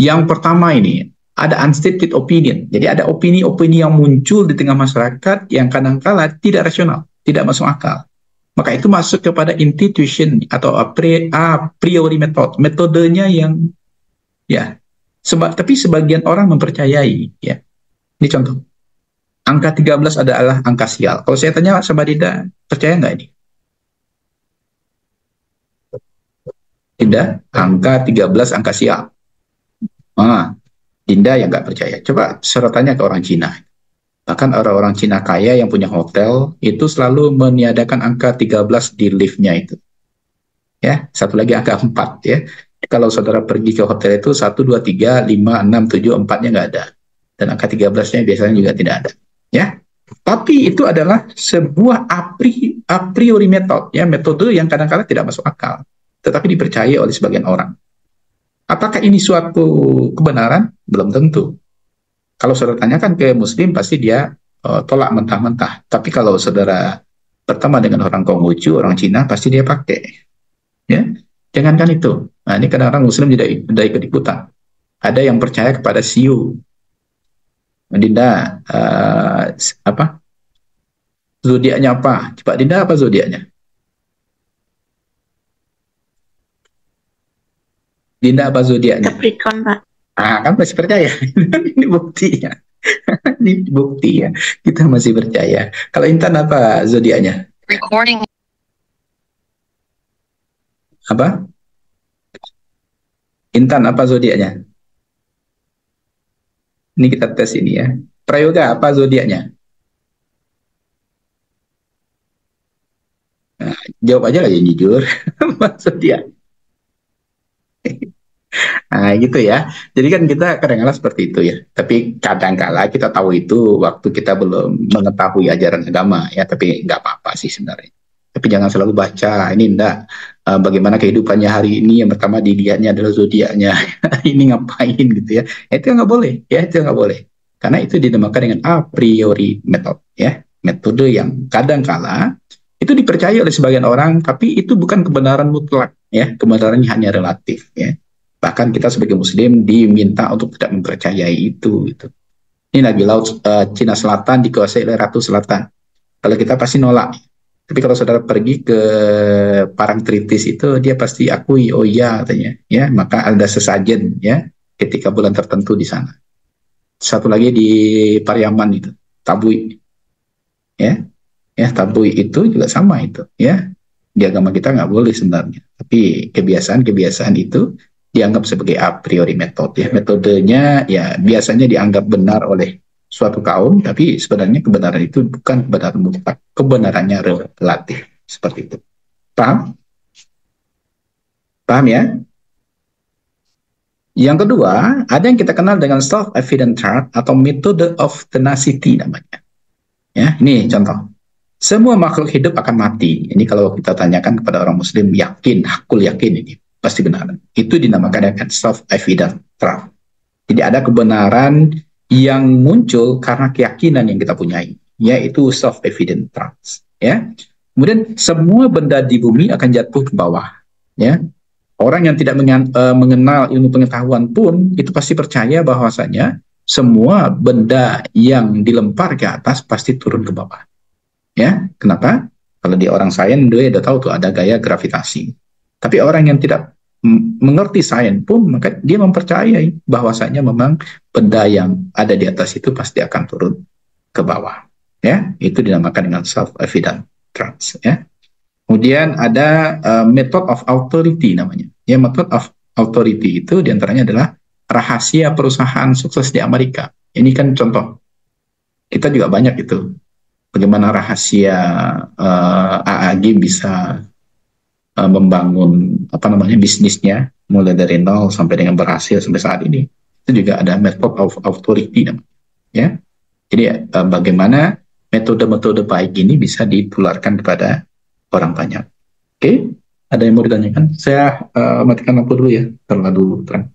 Yang pertama ini ada unstated opinion. Jadi ada opini-opini yang muncul di tengah masyarakat yang kadang-kala tidak rasional, tidak masuk akal. Maka itu masuk kepada intuition atau a priori method. Metodenya yang ya, tapi sebagian orang mempercayai ya. Ini contoh. Angka 13 adalah angka sial. Kalau saya tanya sama Dinda, percaya nggak ini? Dinda, angka 13 angka sial. Dinda yang nggak percaya. Coba tanya ke orang Cina. Bahkan orang-orang Cina kaya yang punya hotel itu selalu meniadakan angka 13 di liftnya itu. Ya, satu lagi angka 4 ya. Kalau saudara pergi ke hotel itu 1, 2, 3, 5, 6, 7, 4-nya nggak ada. Dan angka 13-nya biasanya juga tidak ada. Ya, tapi itu adalah sebuah a priori metode, ya, metode yang kadang-kadang tidak masuk akal, tetapi dipercaya oleh sebagian orang. Apakah ini suatu kebenaran? Belum tentu. Kalau saudara tanyakan ke Muslim, pasti dia tolak mentah-mentah. Tapi kalau saudara berteman dengan orang Konghucu, orang Cina, pasti dia pakai. Ya, jangankan itu. Nah, ini kadang-kadang Muslim tidak ikut-ikutan. Ada yang percaya kepada Siu. Dinda, apa? Zodiaknya apa? Coba Dinda, apa zodiaknya? Dinda, apa zodiaknya? Capricorn, Pak. Ah, kan masih percaya. Ini buktinya. Ini bukti ya. Kita masih percaya. Kalau Intan, apa zodiaknya? Recording. Apa? Intan, apa zodiaknya? Ini kita tes ini ya. Prayoga, apa zodiaknya? Nah, jawab aja lah yang jujur. Apa zodiak? Nah, gitu ya. Jadi kan kita kadang-kadang seperti itu ya. Tapi kadang-kala kita tahu itu waktu kita belum mengetahui ajaran agama ya. Tapi nggak apa-apa sih sebenarnya. Tapi jangan selalu baca, ini enggak, bagaimana kehidupannya hari ini, yang pertama dilihatnya adalah zodiaknya. Ini ngapain gitu ya. Itu nggak boleh, ya itu nggak boleh. Karena itu dinamakan dengan a priori method, ya. Metode yang kadang-kala itu dipercaya oleh sebagian orang, tapi itu bukan kebenaran mutlak, ya. Kebenarannya hanya relatif, ya. Bahkan kita sebagai Muslim diminta untuk tidak mempercayai itu. Gitu. Ini lagi laut Cina Selatan dikuasai oleh Ratu Selatan. Kalau kita pasti nolak. Tapi kalau saudara pergi ke Parangtritis itu, dia pasti akui, oh iya katanya, ya. Maka ada sesajen, ya, ketika bulan tertentu di sana. Satu lagi di Pariaman itu, Tabui, ya. Ya, Tabui itu juga sama itu, ya. Di agama kita nggak boleh sebenarnya. Tapi kebiasaan-kebiasaan itu dianggap sebagai a priori metode, ya. Metodenya ya biasanya dianggap benar oleh suatu kaum, tapi sebenarnya kebenaran itu bukan kebenaran mutlak, kebenarannya relatif, seperti itu. Paham? Paham ya? Yang kedua, ada yang kita kenal dengan self-evident truth atau metode of tenacity namanya. Ya, ini contoh. Semua makhluk hidup akan mati. Ini kalau kita tanyakan kepada orang Muslim, yakin, hakul yakin ini pasti benar. Itu dinamakan dengan self-evident truth. Jadi ada kebenaran yang muncul karena keyakinan yang kita punyai, yaitu self-evident truth. Ya. Kemudian semua benda di bumi akan jatuh ke bawah. Ya. Orang yang tidak mengenal ilmu pengetahuan pun itu pasti percaya bahwasanya semua benda yang dilempar ke atas pasti turun ke bawah. Ya, kenapa? Kalau di orang sains dia udah tahu tuh ada gaya gravitasi. Tapi orang yang tidak mengerti sains pun maka dia mempercayai bahwasanya memang benda yang ada di atas itu pasti akan turun ke bawah. Ya, itu dinamakan dengan self-evident truth. Ya. Kemudian ada method of authority namanya. Ya, method of authority itu diantaranya adalah rahasia perusahaan sukses di Amerika. Ini kan contoh. Kita juga banyak itu. Bagaimana rahasia AAG bisa membangun bisnisnya mulai dari nol sampai dengan berhasil sampai saat ini. Itu juga ada method of authority namanya. Ya. Jadi bagaimana metode-metode baik ini bisa ditularkan kepada orang banyak. Oke, ada yang mau ditanyakan? Saya matikan lampu dulu ya, terlalu terang.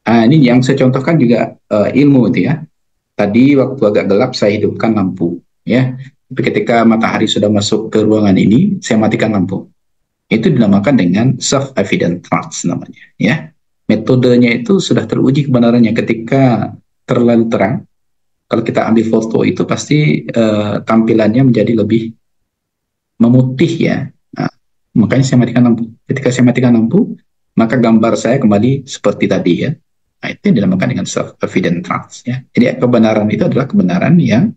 Ini yang saya contohkan juga ilmu itu ya. Tadi waktu agak gelap saya hidupkan lampu, ya. Tapi ketika matahari sudah masuk ke ruangan ini, saya matikan lampu. Itu dinamakan dengan self-evident truth namanya, ya. Metodenya itu sudah teruji kebenarannya ketika terlalu terang. Kalau kita ambil foto itu pasti tampilannya menjadi lebih memutih ya. Nah, makanya saya matikan lampu. Ketika saya matikan lampu, maka gambar saya kembali seperti tadi ya. Nah, itu dinamakan dengan self-evident truth ya. Jadi kebenaran itu adalah kebenaran yang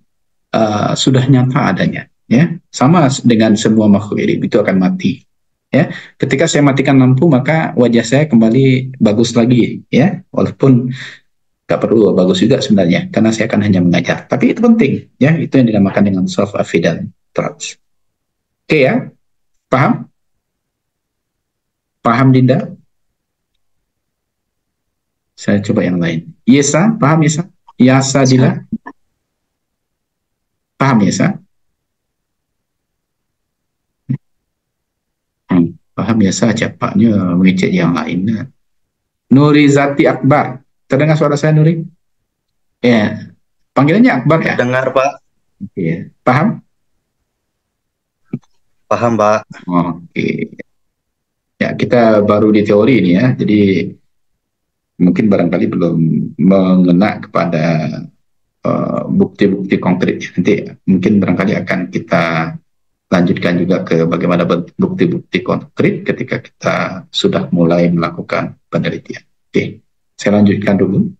sudah nyata adanya ya. Sama dengan semua makhluk hidup itu akan mati. Ya, ketika saya matikan lampu maka wajah saya kembali bagus lagi, ya, walaupun nggak perlu bagus juga sebenarnya, karena saya akan hanya mengajar. Tapi itu penting, ya, itu yang dinamakan dengan self-evident trust. Oke ya, paham? Paham Dinda? Saya coba yang lain. Yesa, paham Yesa? Yasa Dila? Paham Yesa? Paham Yesa, cepatnya mengecek yang lain. Nurizati Akbar. Terdengar suara saya, Nuri? Ya, panggilannya Akbar ya? Dengar, Pak. Oke. Paham? Paham, Pak. Oke. Ya, kita baru di teori ini ya, jadi mungkin barangkali belum mengena kepada bukti-bukti konkret. Nanti mungkin barangkali akan kita lanjutkan juga ke bagaimana bukti-bukti konkret ketika kita sudah mulai melakukan penelitian. Oke, saya lanjutkan dulu.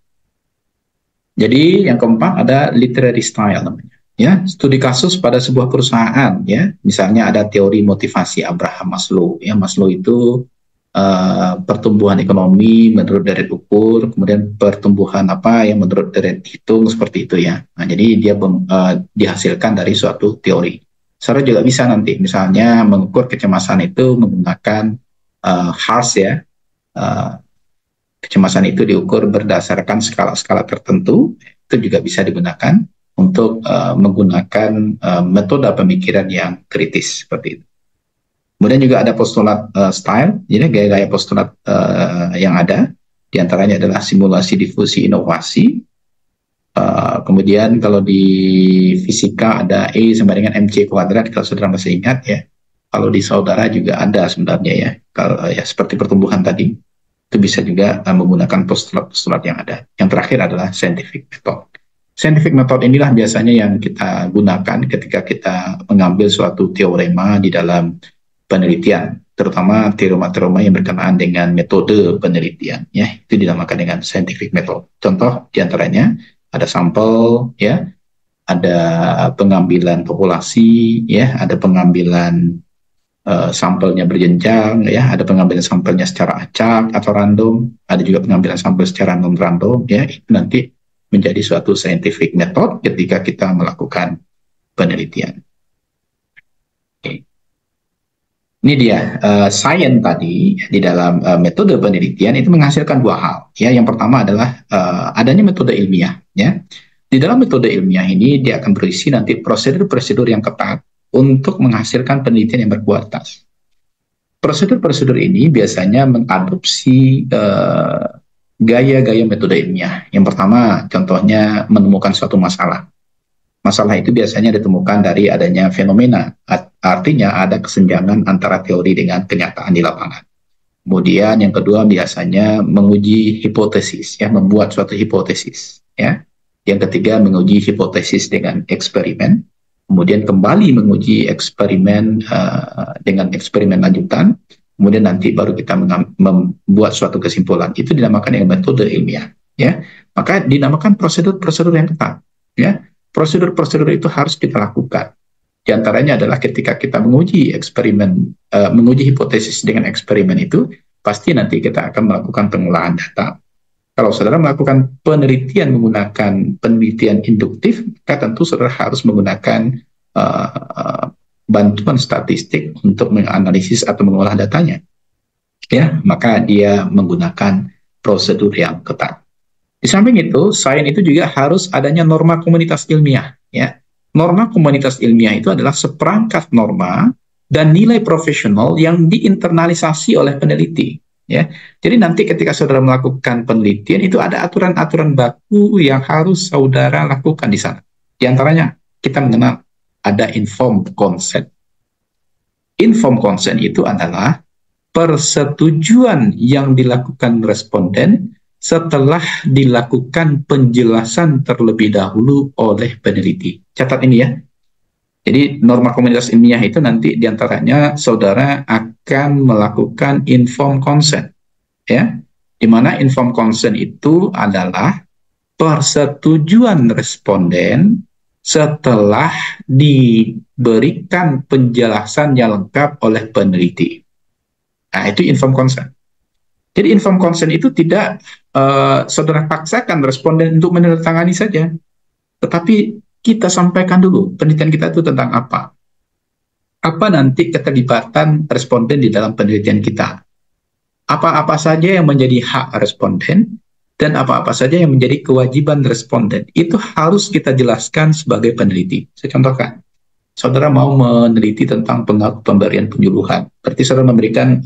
Jadi yang keempat ada literary style namanya. Ya, studi kasus pada sebuah perusahaan. Ya, misalnya ada teori motivasi Abraham Maslow. Ya, Maslow itu pertumbuhan ekonomi menurut deret ukur, kemudian pertumbuhan apa yang menurut deret hitung, seperti itu ya. Nah, jadi dia dihasilkan dari suatu teori. Saudara juga bisa nanti misalnya mengukur kecemasan itu menggunakan HARS ya. Kecemasan itu diukur berdasarkan skala-skala tertentu, itu juga bisa digunakan untuk menggunakan metode pemikiran yang kritis seperti itu. Kemudian juga ada postulat style, jadi gaya-gaya postulat yang ada, diantaranya adalah simulasi difusi inovasi. Kemudian kalau di fisika ada E sama dengan MC kuadrat, kalau saudara masih ingat ya. Kalau di saudara juga ada sebenarnya ya, kalau ya seperti pertumbuhan tadi, itu bisa juga menggunakan postulat-postulat yang ada. Yang terakhir adalah scientific method. Scientific method inilah biasanya yang kita gunakan ketika kita mengambil suatu teorema di dalam penelitian, terutama teorema-teorema yang berkenaan dengan metode penelitian, ya, itu dinamakan dengan scientific method. Contoh diantaranya ada sampel, ya, ada pengambilan populasi, ya, ada pengambilan sampelnya berjenjang, ya, ada pengambilan sampelnya secara acak atau random, ada juga pengambilan sampel secara non-random, ya, itu nanti menjadi suatu scientific method ketika kita melakukan penelitian. Ini dia, science tadi di dalam metode penelitian itu menghasilkan dua hal. Ya, yang pertama adalah adanya metode ilmiah. Ya, di dalam metode ilmiah ini dia akan berisi nanti prosedur-prosedur yang ketat untuk menghasilkan penelitian yang berkualitas. Prosedur-prosedur ini biasanya mengadopsi gaya-gaya metode ilmiah. Yang pertama, contohnya menemukan suatu masalah. Masalah itu biasanya ditemukan dari adanya fenomena, artinya ada kesenjangan antara teori dengan kenyataan di lapangan. Kemudian yang kedua biasanya menguji hipotesis, ya, membuat suatu hipotesis, ya. Yang ketiga menguji hipotesis dengan eksperimen, kemudian kembali menguji eksperimen dengan eksperimen lanjutan, kemudian nanti baru kita membuat suatu kesimpulan. Itu dinamakan dengan metode ilmiah, ya. Maka dinamakan prosedur-prosedur yang ketat, ya. Prosedur-prosedur itu harus kita lakukan. Di antaranya adalah ketika kita menguji eksperimen, menguji hipotesis dengan eksperimen itu, pasti nanti kita akan melakukan pengolahan data. Kalau saudara melakukan penelitian menggunakan penelitian induktif, maka tentu saudara harus menggunakan bantuan statistik untuk menganalisis atau mengolah datanya. Ya, maka dia menggunakan prosedur yang ketat. Di samping itu, sains itu juga harus adanya norma komunitas ilmiah. Ya. Norma komunitas ilmiah itu adalah seperangkat norma dan nilai profesional yang diinternalisasi oleh peneliti. Ya. Jadi nanti ketika saudara melakukan penelitian, itu ada aturan-aturan baku yang harus saudara lakukan di sana. Di antaranya, kita mengenal ada informed consent. Informed consent itu adalah persetujuan yang dilakukan responden setelah dilakukan penjelasan terlebih dahulu oleh peneliti. Catat ini ya. Jadi norma komunitas ilmiah itu nanti diantaranya saudara akan melakukan informed consent. Ya, di mana informed consent itu adalah persetujuan responden setelah diberikan penjelasan yang lengkap oleh peneliti. Nah, itu informed consent. Jadi informed consent itu tidak saudara paksakan responden untuk menandatangani saja, tetapi kita sampaikan dulu penelitian kita itu tentang apa. Apa nanti keterlibatan responden di dalam penelitian kita. Apa-apa saja yang menjadi hak responden dan apa-apa saja yang menjadi kewajiban responden. Itu harus kita jelaskan sebagai peneliti. Saya contohkan. Saudara mau meneliti tentang pemberian penyuluhan. Berarti saudara memberikan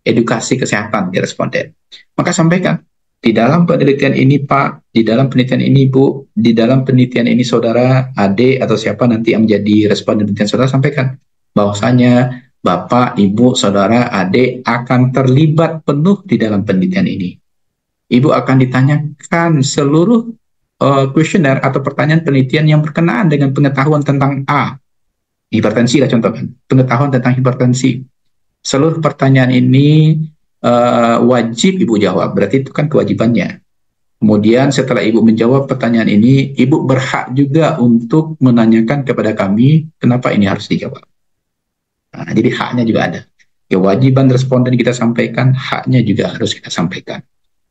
edukasi kesehatan di responden. Maka sampaikan, di dalam penelitian ini Pak, di dalam penelitian ini Bu, di dalam penelitian ini saudara, adik atau siapa nanti yang menjadi responden penelitian saudara, sampaikan bahwasanya Bapak, Ibu, Saudara, adik akan terlibat penuh di dalam penelitian ini. Ibu akan ditanyakan seluruh kuesioner atau pertanyaan penelitian yang berkenaan dengan pengetahuan tentang A. Hipertensi lah contohnya, pengetahuan tentang hipertensi. Seluruh pertanyaan ini wajib Ibu jawab, berarti itu kan kewajibannya. Kemudian setelah Ibu menjawab pertanyaan ini, Ibu berhak juga untuk menanyakan kepada kami kenapa ini harus dijawab. Nah, jadi haknya juga ada. Kewajiban responden kita sampaikan, haknya juga harus kita sampaikan.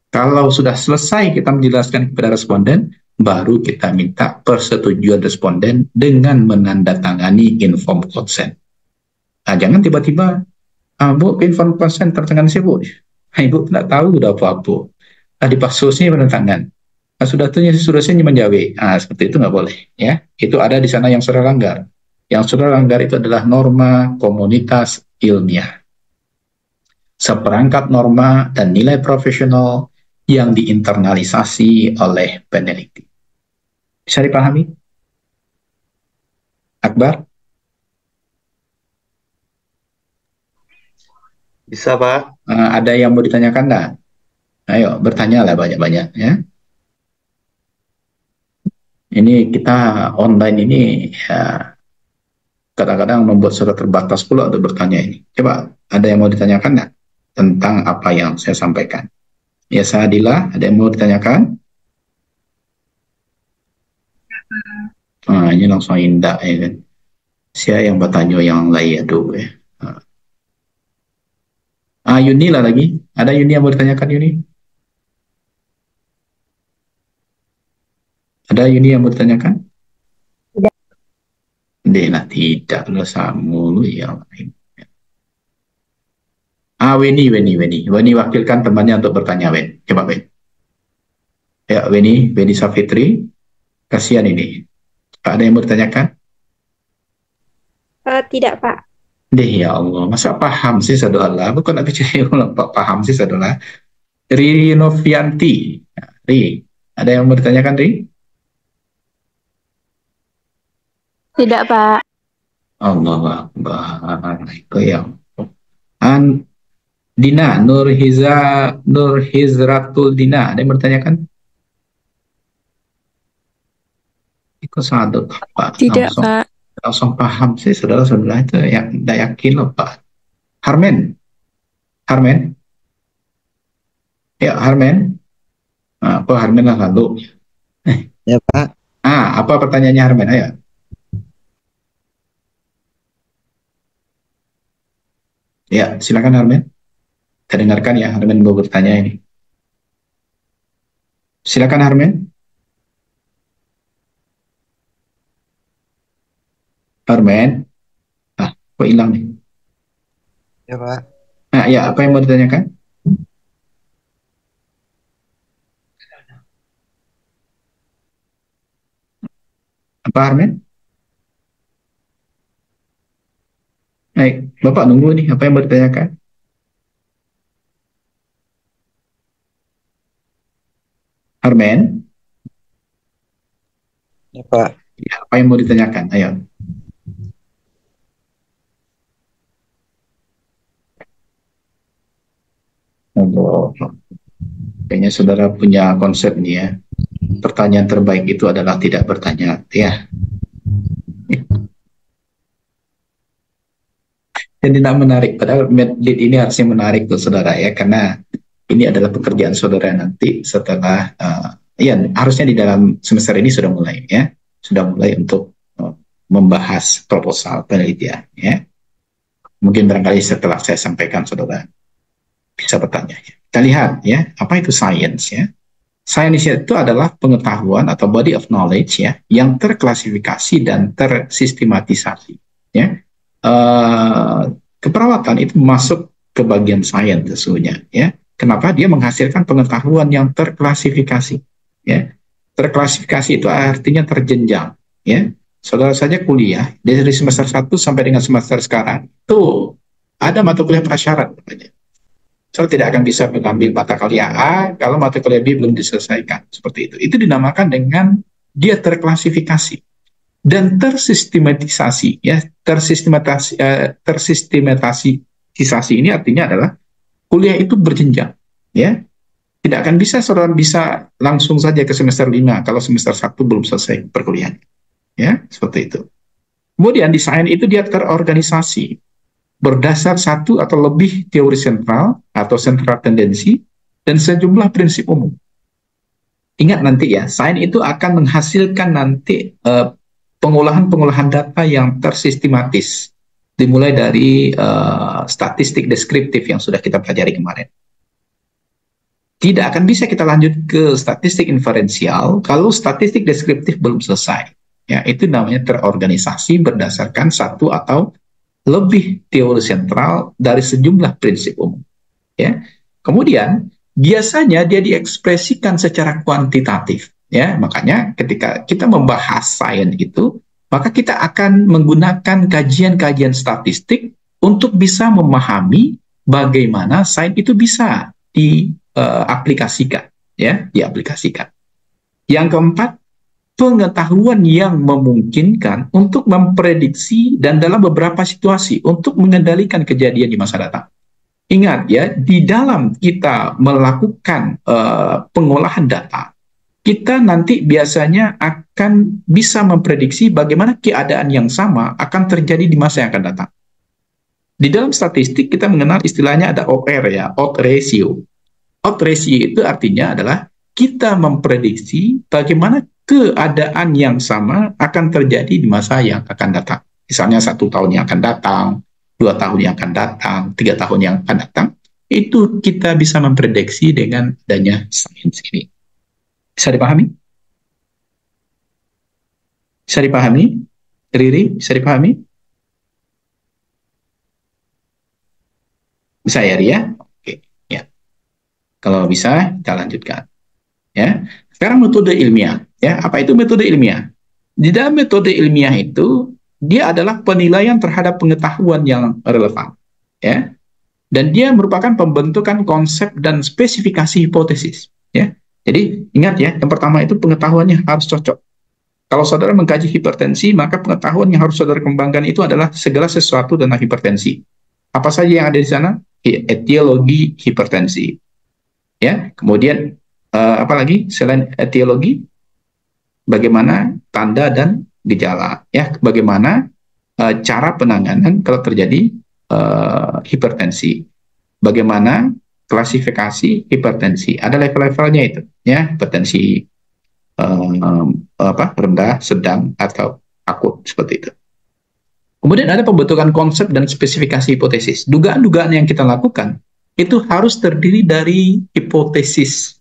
Kalau sudah selesai kita menjelaskan kepada responden, baru kita minta persetujuan responden dengan menandatangani informed consent. Nah, jangan tiba-tiba, Bu, informed consent tertangan sih, Bu. Nah, Ibu tidak tahu udah apa-apa. Nah, di pasusnya penandatangan. Nah, sudah menjawab. Nah, seperti itu nggak boleh. Ya, itu ada di sana yang saudara langgar. Yang saudara langgar itu adalah norma komunitas ilmiah. Seperangkat norma dan nilai profesional yang diinternalisasi oleh peneliti. Bisa dipahami? Akbar? Bisa, Pak. Ada yang mau ditanyakan nggak? Ayo, bertanyalah banyak-banyak ya. Ini kita online ini ya, kadang-kadang membuat saudara terbatas pula untuk bertanya ini. Coba, ada yang mau ditanyakan nggak tentang apa yang saya sampaikan? Ya, Sadila, ada yang mau ditanyakan? Nah, ini langsung indah ya kan. Siapa yang bertanya yang lain, aduh ya. Yuni lah lagi. Ada Yuni yang mau ditanyakan, Yuni? Ada Yuni yang mau ditanyakan? Tidak lu yang lain. Weni wakilkan temannya untuk bertanya, Wen. Coba, Wen. Ya, Weni Safitri. Kasihan ini. Ada yang mau ditanyakan? Tidak, Pak. Ya Allah, masa paham sih saudara? Bukan nak bicara paham sih saudara. Ri Novianti. Ri, ada yang mau ditanyakan, Ri? Tidak, Pak. Allah Akbar. Itu yang Dina, Nur Hizratul Dina, ada yang bertanyakan? Ikut sadut Pak. Tidak, Pak. Langsung paham sih saudara-saudara itu ya, tidak yakin loh Pak. Harmen? Ya, Harmen. Apa Harmen lah lalu? Ya, Pak. Apa pertanyaannya Harmen? Ayo. Ya, silakan Harmen. Saya dengarkan ya, Harmen mau bertanya ini. Silakan Harmen. Harmen. Kok hilang nih? Ya, Pak. Ya, apa yang mau ditanyakan? Apa Harmen? Bapak nunggu nih, apa yang mau ditanyakan? Harmen? Ya, Pak. Ya, apa yang mau ditanyakan? Ayo. Kayaknya saudara punya konsep nih ya. Pertanyaan terbaik itu adalah tidak bertanya, ya. Dan tidak menarik, padahal medlit ini harusnya menarik tuh saudara ya, karena ini adalah pekerjaan saudara nanti setelah ya harusnya di dalam semester ini sudah mulai ya, sudah mulai untuk membahas proposal penelitian ya. Mungkin barangkali setelah saya sampaikan saudara bisa bertanya. Kita lihat ya, apa itu science ya? Science itu adalah pengetahuan atau body of knowledge ya, yang terklasifikasi dan tersistematisasi. Ya, keperawatan itu masuk ke bagian science sesungguhnya. Ya, kenapa dia menghasilkan pengetahuan yang terklasifikasi? Ya, terklasifikasi itu artinya terjenjang. Ya, saudara saja kuliah dari semester 1 sampai dengan semester sekarang itu ada mata kuliah prasyarat namanya. So, tidak akan bisa mengambil mata kuliah A kalau mata kuliah B belum diselesaikan. Seperti itu. Itu dinamakan dengan dia terklasifikasi dan tersistematisasi. Ya, tersistematisasi ini artinya adalah kuliah itu berjenjang. Ya, tidak akan bisa saudara bisa langsung saja ke semester 5 kalau semester 1 belum selesai perkuliahan. Ya, seperti itu. Kemudian di sains itu dia terorganisasi berdasar satu atau lebih teori sentral atau sentral tendensi dan sejumlah prinsip umum. Ingat nanti ya, sains itu akan menghasilkan nanti pengolahan data yang tersistematis, dimulai dari statistik deskriptif yang sudah kita pelajari kemarin. Tidak akan bisa kita lanjut ke statistik inferensial kalau statistik deskriptif belum selesai. Ya, itu namanya terorganisasi berdasarkan satu atau lebih teori sentral dari sejumlah prinsip umum. Ya. Kemudian biasanya dia diekspresikan secara kuantitatif. Ya, makanya ketika kita membahas sains itu, maka kita akan menggunakan kajian-kajian statistik untuk bisa memahami bagaimana sains itu bisa diaplikasikan. Ya, diaplikasikan. Yang keempat, pengetahuan yang memungkinkan untuk memprediksi dan dalam beberapa situasi untuk mengendalikan kejadian di masa datang. Ingat ya, di dalam kita melakukan pengolahan data, kita nanti biasanya akan bisa memprediksi bagaimana keadaan yang sama akan terjadi di masa yang akan datang. Di dalam statistik kita mengenal istilahnya ada OR ya, odds ratio. Odds ratio itu artinya adalah kita memprediksi bagaimana keadaan yang sama akan terjadi di masa yang akan datang. Misalnya 1 tahun yang akan datang, 2 tahun yang akan datang, 3 tahun yang akan datang. Itu kita bisa memprediksi dengan adanya sains ini. Bisa dipahami? Bisa dipahami? Riri, bisa dipahami? Bisa ya, Ria? Oke, ya. Kalau bisa, kita lanjutkan. Ya. Sekarang metode ilmiah. Ya, apa itu metode ilmiah? Di dalam metode ilmiah itu, dia adalah penilaian terhadap pengetahuan yang relevan. Ya. Dan dia merupakan pembentukan konsep dan spesifikasi hipotesis. Ya. Jadi, ingat ya, yang pertama itu pengetahuannya harus cocok. Kalau saudara mengkaji hipertensi, maka pengetahuan yang harus saudara kembangkan itu adalah segala sesuatu tentang hipertensi. Apa saja yang ada di sana? Etiologi hipertensi. Ya. Kemudian, apa lagi selain etiologi? Bagaimana tanda dan gejala, ya, bagaimana cara penanganan kalau terjadi hipertensi, bagaimana klasifikasi hipertensi, ada level-levelnya itu, ya, hipertensi rendah, sedang atau akut seperti itu. Kemudian ada pembentukan konsep dan spesifikasi hipotesis. Dugaan-dugaan yang kita lakukan itu harus terdiri dari hipotesis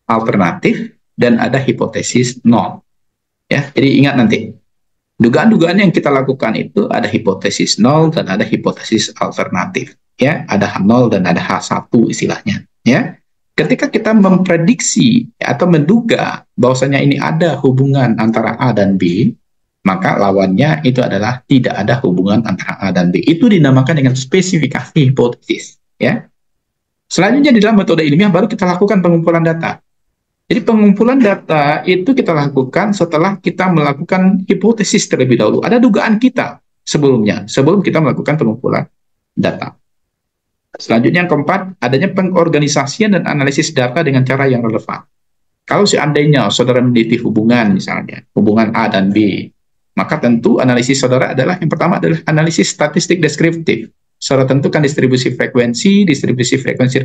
alternatif dan ada hipotesis nol. Ya, jadi ingat nanti, dugaan-dugaan yang kita lakukan itu ada hipotesis nol dan ada hipotesis alternatif. Ya, ada H0 dan ada H1 istilahnya. Ya, ketika kita memprediksi atau menduga bahwasanya ini ada hubungan antara A dan B, maka lawannya itu adalah tidak ada hubungan antara A dan B. Itu dinamakan dengan spesifikasi hipotesis. Ya. Selanjutnya di dalam metode ilmiah baru kita lakukan pengumpulan data. Jadi pengumpulan data itu kita lakukan setelah kita melakukan hipotesis terlebih dahulu. Ada dugaan kita sebelumnya, sebelum kita melakukan pengumpulan data. Selanjutnya yang keempat, adanya pengorganisasian dan analisis data dengan cara yang relevan. Kalau seandainya saudara meneliti hubungan misalnya, hubungan A dan B, maka tentu analisis saudara adalah, yang pertama adalah analisis statistik deskriptif. Saudara tentukan distribusi frekuensi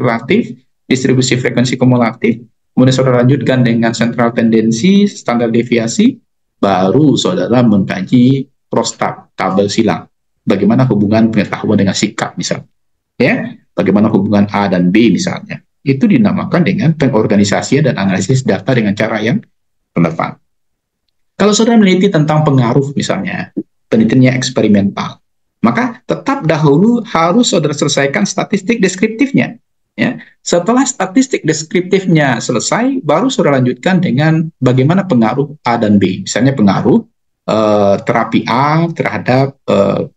relatif, distribusi frekuensi kumulatif. Kemudian saudara lanjutkan dengan sentral tendensi, standar deviasi, baru saudara mengkaji prostat, tabel silang. bagaimana hubungan pengetahuan dengan sikap misalnya. Ya, bagaimana hubungan A dan B misalnya. Itu dinamakan dengan pengorganisasian dan analisis data dengan cara yang relevan. Kalau saudara meneliti tentang pengaruh misalnya, penelitiannya eksperimental, maka tetap dahulu harus saudara selesaikan statistik deskriptifnya. Ya. Setelah statistik deskriptifnya selesai, baru saudara lanjutkan dengan bagaimana pengaruh A dan B. Misalnya pengaruh terapi A terhadap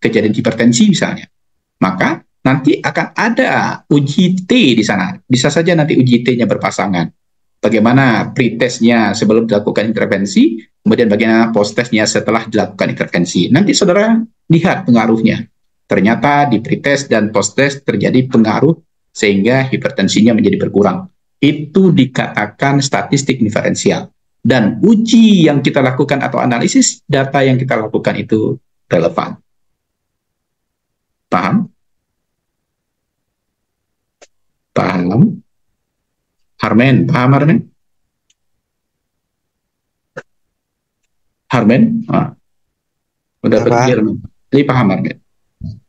kejadian hipertensi misalnya. Maka nanti akan ada uji T di sana. Bisa saja nanti uji T-nya berpasangan. Bagaimana pre-testnya sebelum dilakukan intervensi, kemudian bagaimana post-testnya setelah dilakukan intervensi. Nanti saudara lihat pengaruhnya. Ternyata di pre-test dan post-test terjadi pengaruh sehingga hipertensinya menjadi berkurang. Itu dikatakan statistik diferensial. Dan uji yang kita lakukan atau analisis data yang kita lakukan itu relevan. Paham? Paham? Harmen, paham Harmen? Harmen? Udah pergi Harmen. Jadi paham Harmen?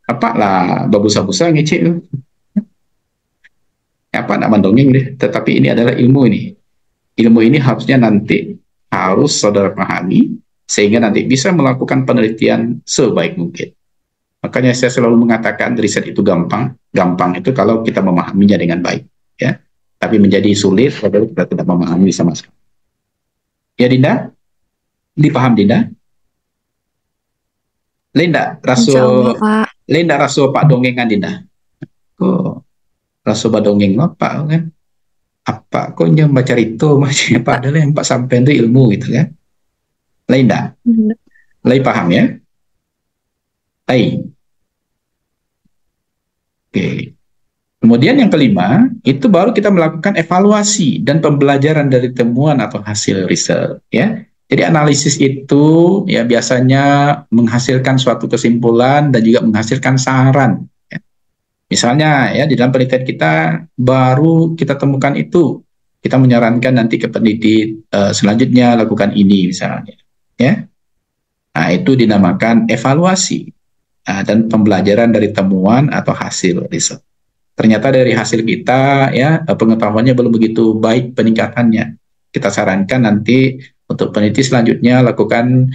Apa lah, babusa-busa ngecek lu. Apa nak mendongeng deh, tetapi ini adalah ilmu ini. Ilmu ini harusnya nanti harus saudara pahami, sehingga nanti bisa melakukan penelitian sebaik mungkin. Makanya saya selalu mengatakan riset itu gampang. Gampang itu kalau kita memahaminya dengan baik. Ya. Tapi menjadi sulit kalau kita tidak memahami sama sekali. Ya Dinda? Dipaham Dinda? Linda, raso Linda raso Pak dongengan Dinda. Kok raso badongeng Pak kan? Apa kok yang baca itu macam Pak adalah yang Pak sampai itu ilmu gitu kan? Linda. Lai paham ya? Lai. Oke. Kemudian yang kelima, itu baru kita melakukan evaluasi dan pembelajaran dari temuan atau hasil riset, ya. Jadi analisis itu ya biasanya menghasilkan suatu kesimpulan dan juga menghasilkan saran. Ya. Misalnya ya di dalam penelitian kita baru kita temukan itu, kita menyarankan nanti ke peneliti selanjutnya lakukan ini misalnya, ya. Nah itu dinamakan evaluasi dan pembelajaran dari temuan atau hasil riset. Ternyata dari hasil kita ya pengetahuannya belum begitu baik peningkatannya. Kita sarankan nanti untuk peneliti selanjutnya lakukan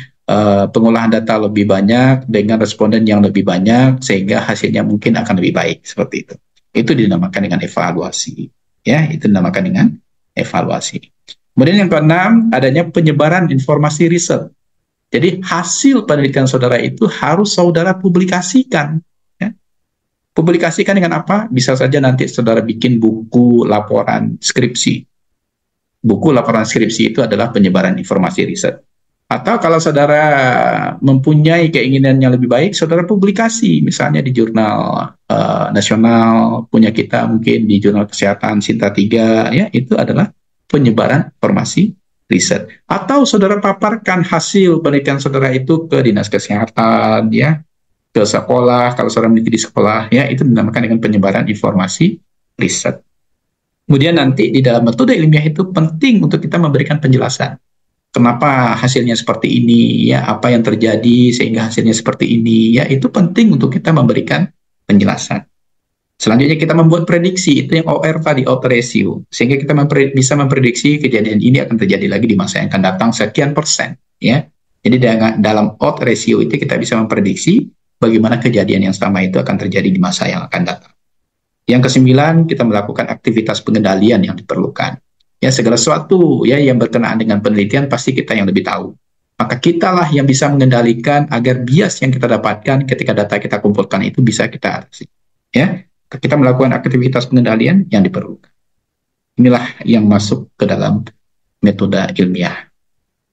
pengolahan data lebih banyak dengan responden yang lebih banyak sehingga hasilnya mungkin akan lebih baik seperti itu. Itu dinamakan dengan evaluasi. Ya, itu dinamakan dengan evaluasi. Kemudian yang keenam adanya penyebaran informasi riset. Jadi hasil penelitian saudara itu harus saudara publikasikan. Publikasikan dengan apa? Bisa saja nanti saudara bikin buku laporan skripsi. Buku laporan skripsi itu adalah penyebaran informasi riset. Atau kalau saudara mempunyai keinginan yang lebih baik, saudara publikasi. Misalnya di jurnal nasional, punya kita mungkin di jurnal kesehatan Sinta 3, ya itu adalah penyebaran informasi riset. Atau saudara paparkan hasil penelitian saudara itu ke dinas kesehatan, ya, ke sekolah, kalau saudara meneliti di sekolah, ya itu dinamakan dengan penyebaran informasi riset. Kemudian nanti di dalam metode ilmiah itu penting untuk kita memberikan penjelasan. Kenapa hasilnya seperti ini, ya apa yang terjadi sehingga hasilnya seperti ini, ya itu penting untuk kita memberikan penjelasan. Selanjutnya kita membuat prediksi, itu yang OR tadi, odds ratio, sehingga kita bisa memprediksi kejadian ini akan terjadi lagi di masa yang akan datang sekian persen, ya. Jadi dalam odds ratio itu kita bisa memprediksi bagaimana kejadian yang sama itu akan terjadi di masa yang akan datang. Yang kesembilan, kita melakukan aktivitas pengendalian yang diperlukan. Ya, segala sesuatu ya yang berkenaan dengan penelitian pasti kita yang lebih tahu. Maka kitalah yang bisa mengendalikan agar bias yang kita dapatkan ketika data kita kumpulkan itu bisa kita atasi. Ya, kita melakukan aktivitas pengendalian yang diperlukan. Inilah yang masuk ke dalam metode ilmiah.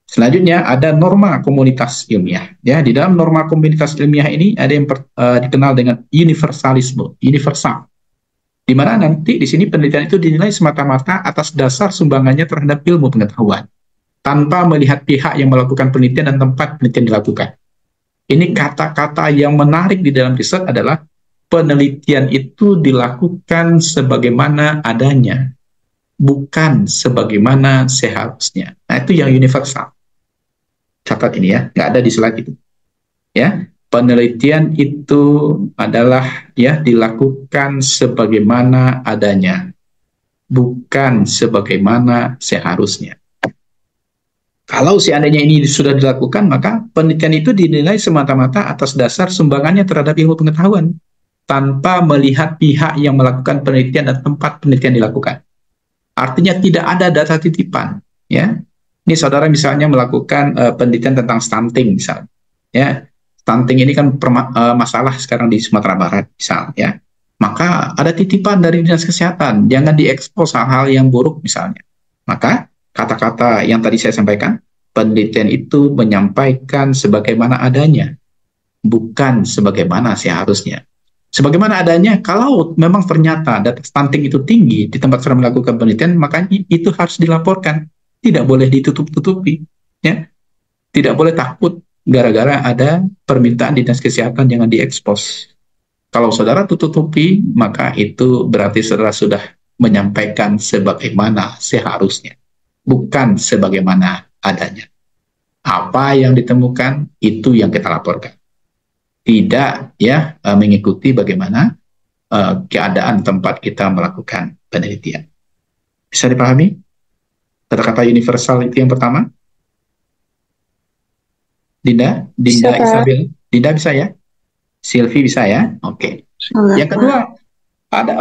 Selanjutnya ada norma komunitas ilmiah. Ya, di dalam norma komunitas ilmiah ini ada yang dikenal dengan universalisme, universal. Di mana nanti di sini penelitian itu dinilai semata-mata atas dasar sumbangannya terhadap ilmu pengetahuan, tanpa melihat pihak yang melakukan penelitian dan tempat penelitian dilakukan. Ini kata-kata yang menarik di dalam riset adalah penelitian itu dilakukan sebagaimana adanya, bukan sebagaimana seharusnya. Nah, itu yang universal. Catat ini ya, nggak ada di slide itu. Ya, penelitian itu adalah ya dilakukan sebagaimana adanya, bukan sebagaimana seharusnya. Kalau seandainya ini sudah dilakukan, maka penelitian itu dinilai semata-mata atas dasar sumbangannya terhadap ilmu pengetahuan, tanpa melihat pihak yang melakukan penelitian dan tempat penelitian dilakukan. Artinya tidak ada data titipan. Ya, ini saudara misalnya melakukan penelitian tentang stunting misalnya. Ya, stunting ini kan masalah sekarang di Sumatera Barat misalnya. Ya, maka ada titipan dari Dinas Kesehatan, jangan diekspos hal-hal yang buruk misalnya. Maka kata-kata yang tadi saya sampaikan, penelitian itu menyampaikan sebagaimana adanya, bukan sebagaimana seharusnya. Sebagaimana adanya, kalau memang ternyata data stunting itu tinggi di tempat saya melakukan penelitian, maka itu harus dilaporkan. Tidak boleh ditutup-tutupi. Ya. Tidak boleh takut gara-gara ada permintaan Dinas Kesehatan jangan diekspos. Kalau saudara tutup-tutupi, maka itu berarti saudara sudah menyampaikan sebagaimana seharusnya, bukan sebagaimana adanya. Apa yang ditemukan itu yang kita laporkan, tidak ya mengikuti bagaimana keadaan tempat kita melakukan penelitian. Bisa dipahami? Kata-kata universal itu yang pertama. Dinda Bisa, Pak. Isabel, Dinda bisa ya? Sylvie bisa ya? Oke. Insyaallah, Yang Pak. kedua, ada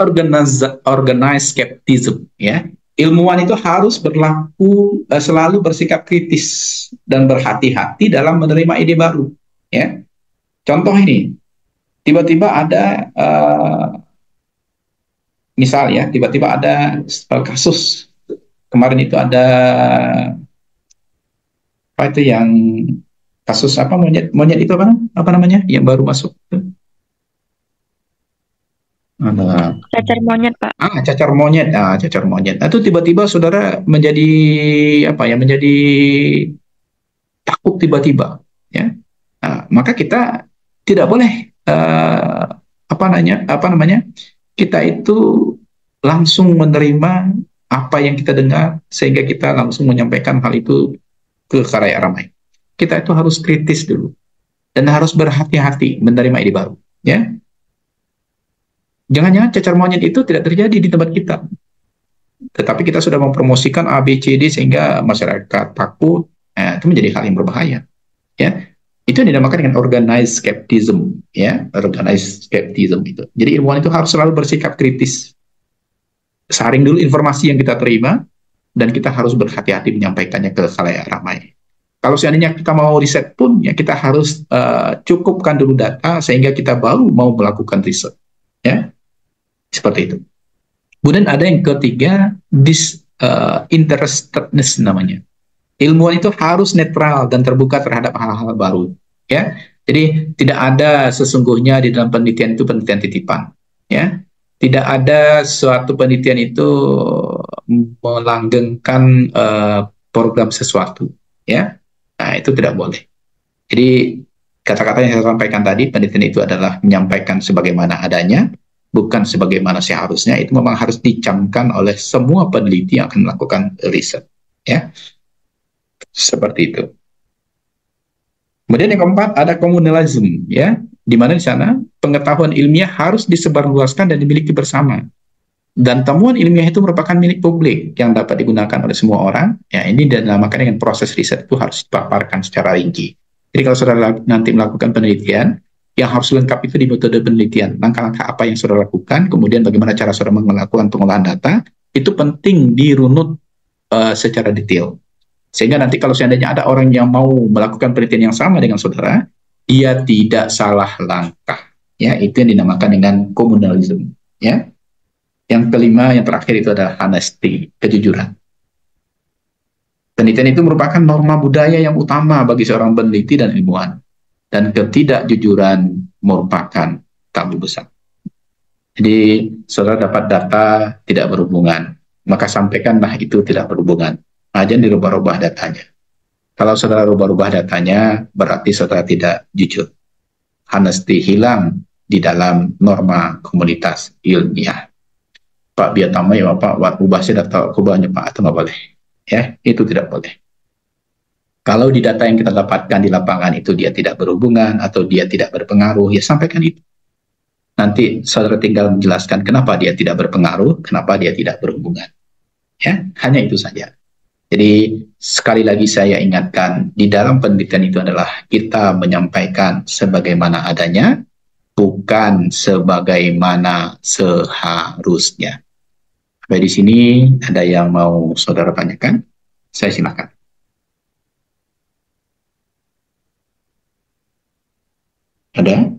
organized skepticism ya. Ilmuwan itu harus berlaku selalu bersikap kritis dan berhati-hati dalam menerima ide baru ya. Contoh ini, tiba-tiba ada misal ya, tiba-tiba ada kasus kemarin itu ada apa itu yang kasus apa monyet itu apa namanya yang baru masuk ada Cacar monyet, Pak. cacar monyet. Cacar monyet. Nah, itu tiba-tiba saudara menjadi apa ya? Menjadi takut tiba-tiba, ya. Nah, maka kita tidak boleh apa namanya? Kita itu langsung menerima apa yang kita dengar sehingga kita langsung menyampaikan hal itu ke khalayak ramai. Kita itu harus kritis dulu dan harus berhati-hati menerima ide baru, ya. Jangan-jangan cacar monyet itu tidak terjadi di tempat kita. Tetapi kita sudah mempromosikan A, B, C, D sehingga masyarakat takut. Itu menjadi hal yang berbahaya. Ya, itu yang dinamakan dengan organized skepticism. Ya, organized skepticism itu. Jadi ilmuwan itu harus selalu bersikap kritis. Saring dulu informasi yang kita terima dan kita harus berhati-hati menyampaikannya ke khalayak ramai. Kalau seandainya kita mau riset pun, ya kita harus cukupkan dulu data sehingga kita baru mau melakukan riset. Ya. Seperti itu. Kemudian ada yang ketiga, disinterestedness namanya. Ilmuwan itu harus netral dan terbuka terhadap hal-hal baru. Ya, jadi tidak ada sesungguhnya di dalam penelitian itu penelitian titipan. Ya, tidak ada suatu penelitian itu melanggengkan program sesuatu. Ya, nah itu tidak boleh. Jadi kata-kata yang saya sampaikan tadi, penelitian itu adalah menyampaikan sebagaimana adanya, bukan sebagaimana seharusnya. Itu memang harus dicamkan oleh semua peneliti yang akan melakukan riset, ya. Seperti itu. Kemudian yang keempat ada communalism, ya, di mana di sana pengetahuan ilmiah harus disebarluaskan dan dimiliki bersama. Dan temuan ilmiah itu merupakan milik publik yang dapat digunakan oleh semua orang. Ya, ini dinamakan dengan proses riset itu harus dipaparkan secara rinci. Jadi kalau saudara nanti melakukan penelitian, yang harus lengkap itu di metode penelitian, langkah-langkah apa yang saudara lakukan, kemudian bagaimana cara saudara melakukan pengolahan data, itu penting dirunut secara detail. Sehingga nanti kalau seandainya ada orang yang mau melakukan penelitian yang sama dengan saudara, dia tidak salah langkah. Ya, itu yang dinamakan dengan communalism. Ya. Yang kelima, yang terakhir itu adalah honesty, kejujuran. Penelitian itu merupakan norma budaya yang utama bagi seorang peneliti dan ilmuwan. Dan ketidakjujuran merupakan tabu besar. Jadi, saudara dapat data tidak berhubungan, maka sampaikanlah itu tidak berhubungan. Jangan dirubah-rubah datanya. Kalau saudara rubah-rubah datanya, berarti saudara tidak jujur. Honesty hilang di dalam norma komunitas ilmiah. Pak, biar tamu ya Pak, ubah saya data kubahnya Pak, atau nggak boleh. Ya, itu tidak boleh. Kalau di data yang kita dapatkan di lapangan itu dia tidak berhubungan atau dia tidak berpengaruh, ya sampaikan itu. Nanti saudara tinggal menjelaskan kenapa dia tidak berpengaruh, kenapa dia tidak berhubungan. Ya, hanya itu saja. Jadi sekali lagi saya ingatkan, di dalam penelitian itu adalah kita menyampaikan sebagaimana adanya, bukan sebagaimana seharusnya. Sampai di sini ada yang mau saudara tanyakan? Saya silakan. Ada?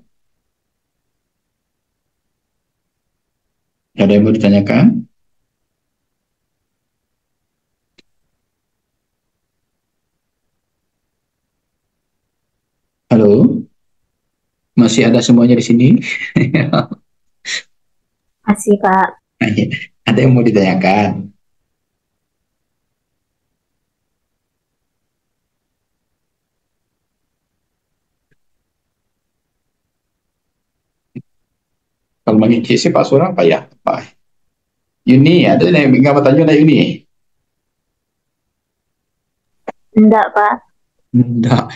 Ada yang mau ditanyakan? Halo? Masih ada semuanya di sini? Masih, Pak. Ada yang mau ditanyakan? Kalau mengisi sih Pak Surah apa ya? Pak Yuni, ada yang nggak mau tanya Yuni? Enggak, Pak. Enggak.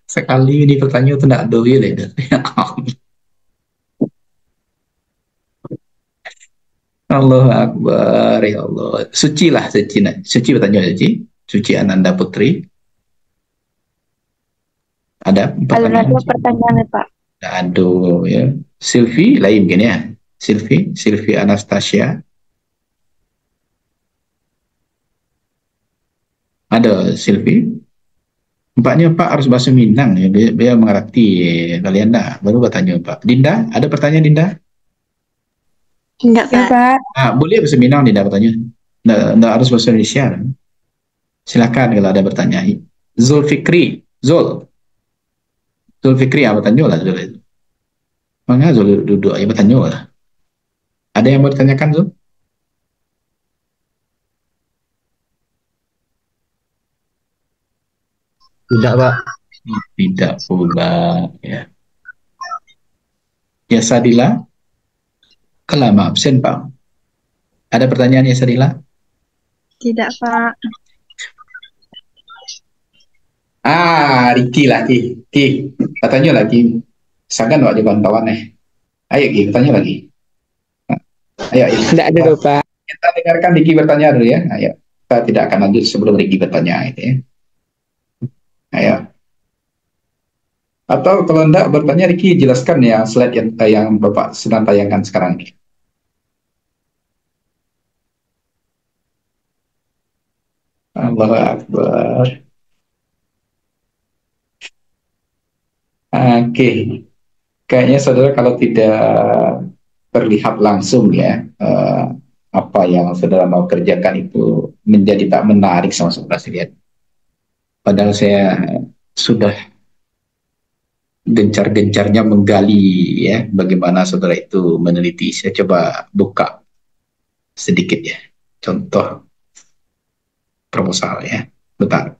Sekali ini pertanyaan itu enggak doy deh. Allah Akbar, ya Allah. Suci lah, suci. Suci bertanya Suci. Suci Ananda Putri. Ada pertanyaan? Ada pertanyaan, Pak. Aduh, ya. Silvi, lain gini ya. Silvi Anastasia. Ada Silvi. Nampaknya Pak harus bahasa Minang ya, biar mengerti kalian dah. Baru bertanya Pak. Dinda, ada pertanyaan Dinda? Enggak, Ya, Pak. Pak. Ah, boleh bahasa Minang Dinda bertanya. Nggak harus bahasa Indonesia. Silakan kalau ada pertanyaan. Zulfikri, Zulfikri apa bertanya lah Zul itu. Mana Zul duduk aja bertanya lah. Ada yang mau ditanyakan Zul? Tidak, Pak. Tidak pula ya. Ya Sadila, kelama absen Pak. Ada pertanyaan ya Sadila? Tidak, Pak. Riki lah Ki. Katanya lagi. Sagan wajib kawan Ayo Ki, bertanya lagi. Ayo. Tidak ada dong, Pak. Kita dengarkan Riki bertanya dulu ya. Ayo. Kita tidak akan lanjut sebelum Riki bertanya itu ya. Ayo. Atau kalau enggak bertanya Riki jelaskan ya slide yang Bapak sedang tayangkan sekarang ini. Allahu Akbar. Oke. Kayaknya saudara kalau tidak terlihat langsung ya apa yang saudara mau kerjakan itu menjadi tak menarik sama saudara sekalian. Padahal saya sudah gencar-gencarnya menggali ya bagaimana saudara itu meneliti. Saya coba buka sedikit ya contoh proposal ya. Bentar.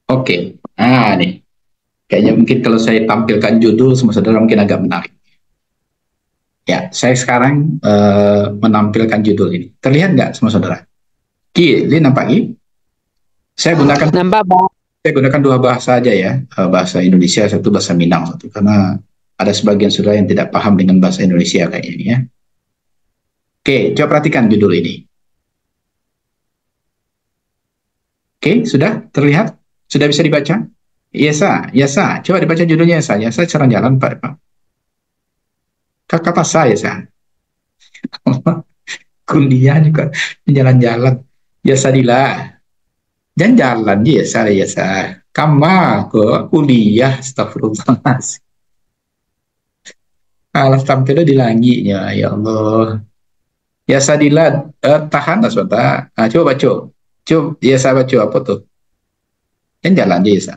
Oke. Nih. Kayaknya mungkin kalau saya tampilkan judul sama saudara mungkin agak menarik. Ya, saya sekarang menampilkan judul ini. Terlihat nggak sama saudara? Ki, ini nampak Ki? Saya gunakan Nampak, Pak. saya gunakan dua bahasa aja ya, bahasa Indonesia satu bahasa Minang satu karena ada sebagian saudara yang tidak paham dengan bahasa Indonesia kayaknya ini ya. Oke, coba perhatikan judul ini. Oke, sudah terlihat? Sudah bisa dibaca? Yesa, Coba dibaca judulnya Yesa. Yesa cara jalan Pak. Kakak masa ya, Sa? Kuliah juga jalan-jalan. Ya sadilah. Jalan-jalan dia, Sa, ya, Sa. Kama ke kuliah, astagfirullahaladzim. Alas tampilnya di langitnya, ya Allah. Ya sadilah, tahan lah sebentar. Coba baca. Coba, ya saya baca apa tuh? Jalan dia, Sa.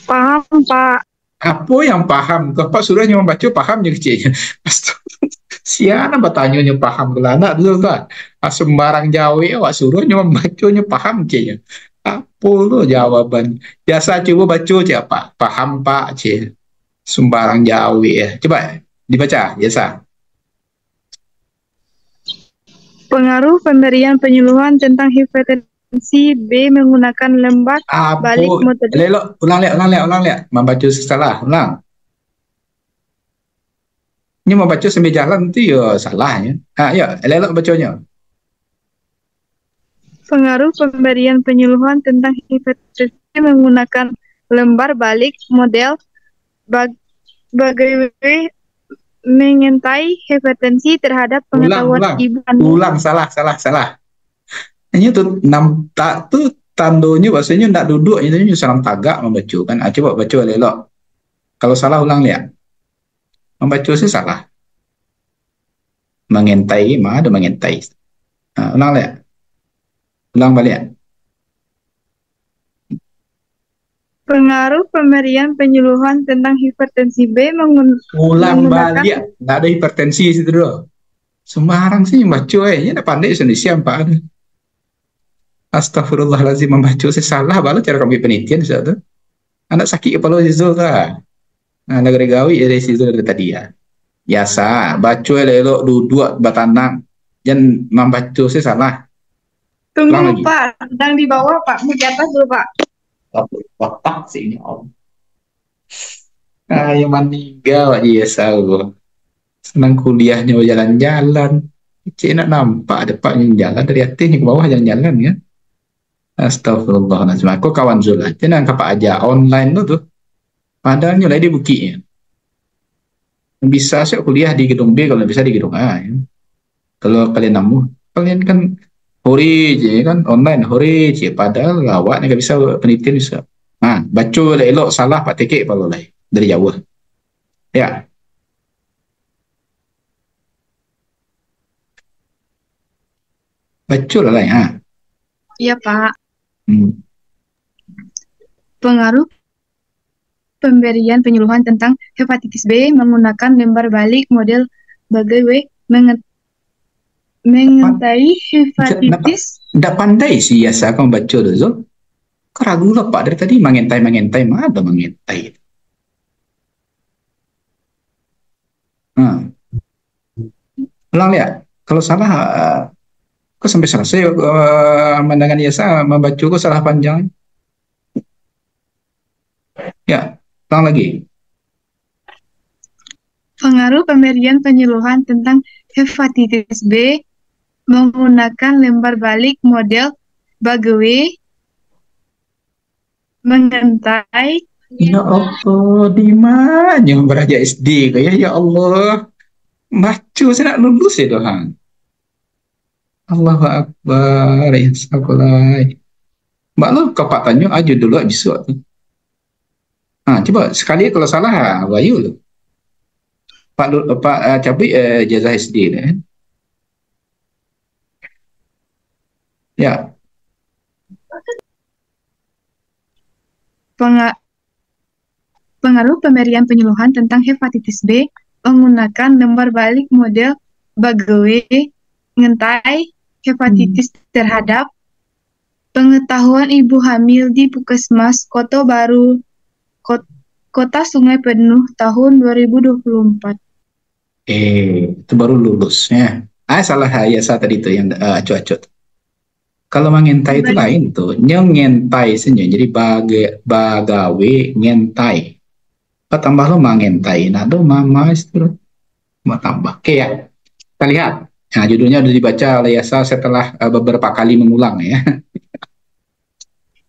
Paham, Pak. Apa yang paham? Kau Pak suruh nyoba baca paham je kecilnya. Siapa bertanya paham ke anak dulu kan? Sembarang Jawa awak suruh nyoba baca paham kecilnya. Apa lo jawaban? Biasa coba baca je apa? Paham Pak cie. Sembarang Jawa ya. Coba dibaca biasa. Pengaruh pemberian penyuluhan tentang hipertensi B menggunakan lembar Apa? balik metode. Lelok, ulang lihat. Membaca salah, ulang. Ini membaca sambil jalan tu ya salahnya. Ya, lelok bacanya. Pengaruh pemberian penyuluhan tentang hipertensi menggunakan lembar balik model bagaimana mengentai hipertensi terhadap pengetahuan ibu kandung. Ulang, salah. Ini tuh tak tuh tandonya bahasanya tidak duduk, itu salam tagak membaca kan. Coba baca lelok. Kalau salah ulang lihat. Membaca sih salah. Mengentai, mah ada mengentai. Ulang lihat. Ulang balik. Pengaruh pemberian penyuluhan tentang hipertensi B Ulang balik. Tidak ada hipertensi situ dulu. Sembarang sih membaca ini tidak pandai Indonesia Pak. Astagfirullahaladzim, membaca sih salah. Baru cara kami penelitian situ. Anak sakit kepala situ kan. Nah, negeri gawi dari situ dari tadi ya. Biasa, baca lelok duduk batanang. Jangan membaca sih salah. Tunggu Pak, sedang di bawah Pak, mau di atas dulu Pak. Otak sih ini Om. Yang meninggal aja ya, senang kuliahnya jalan-jalan. Cik nak nampak depannya jalan dari atasnya ke bawah jalan-jalan ya. Astagfirullahaladzim. Aku kawan Zul aja nang apa aja online tuh. Padahal nyulai di bukinya. Bisa sih kuliah di gedung B kalau bisa di gedung A ya. Kalau kalian kan hori je kan online hori je padahal lawak nggak bisa penelitian bisa. Baca elok salah Pak Tekek kalau lai dari Jawa. Ya. Baca lah ya. Iya Pak. Pengaruh pemberian penyuluhan tentang hepatitis B menggunakan lembar balik model bagaimana mengentai hepatitis. Tidak pandai sih ya saya kamu baca dulu. Keragu lah Pak dari tadi mengentai mana ada mengentai. Ulang lihat. Kalau salah kok sampai selesai mendengar Yasa membaca kok salah panjang. Ya, ulang lagi. Pengaruh pemberian penyuluhan tentang hepatitis B menggunakan lembar balik model bagaimana mengentai. Ya Allah, di mana beraja SD kayak ya Allah. Baca saya nak lulus ya Tuhan. Allahu Akbar, ya sabar. Mbak lo kapak tanya aja dulu bisa tu. Coba sekali kalau salah wayu lo. Pak Cabi jazah SD ni. Ya. Pengaruh pemberian penyuluhan tentang hepatitis B menggunakan lembar balik model bagaimana mengentai hepatitis terhadap pengetahuan ibu hamil di Puskesmas Kota Baru Kota Sungai Penuh tahun 2024. Itu baru lulus ya. Salah ya saya tadi itu yang acut-acut. Kalau mengentai itu lain tuh, nyentai saja. Jadi bagawe ngentai. Tambah lo mengentai, nah lo mama itu mau tambah. Oke ya, kita lihat. Nah, judulnya sudah dibaca oleh Yasa setelah beberapa kali mengulang ya.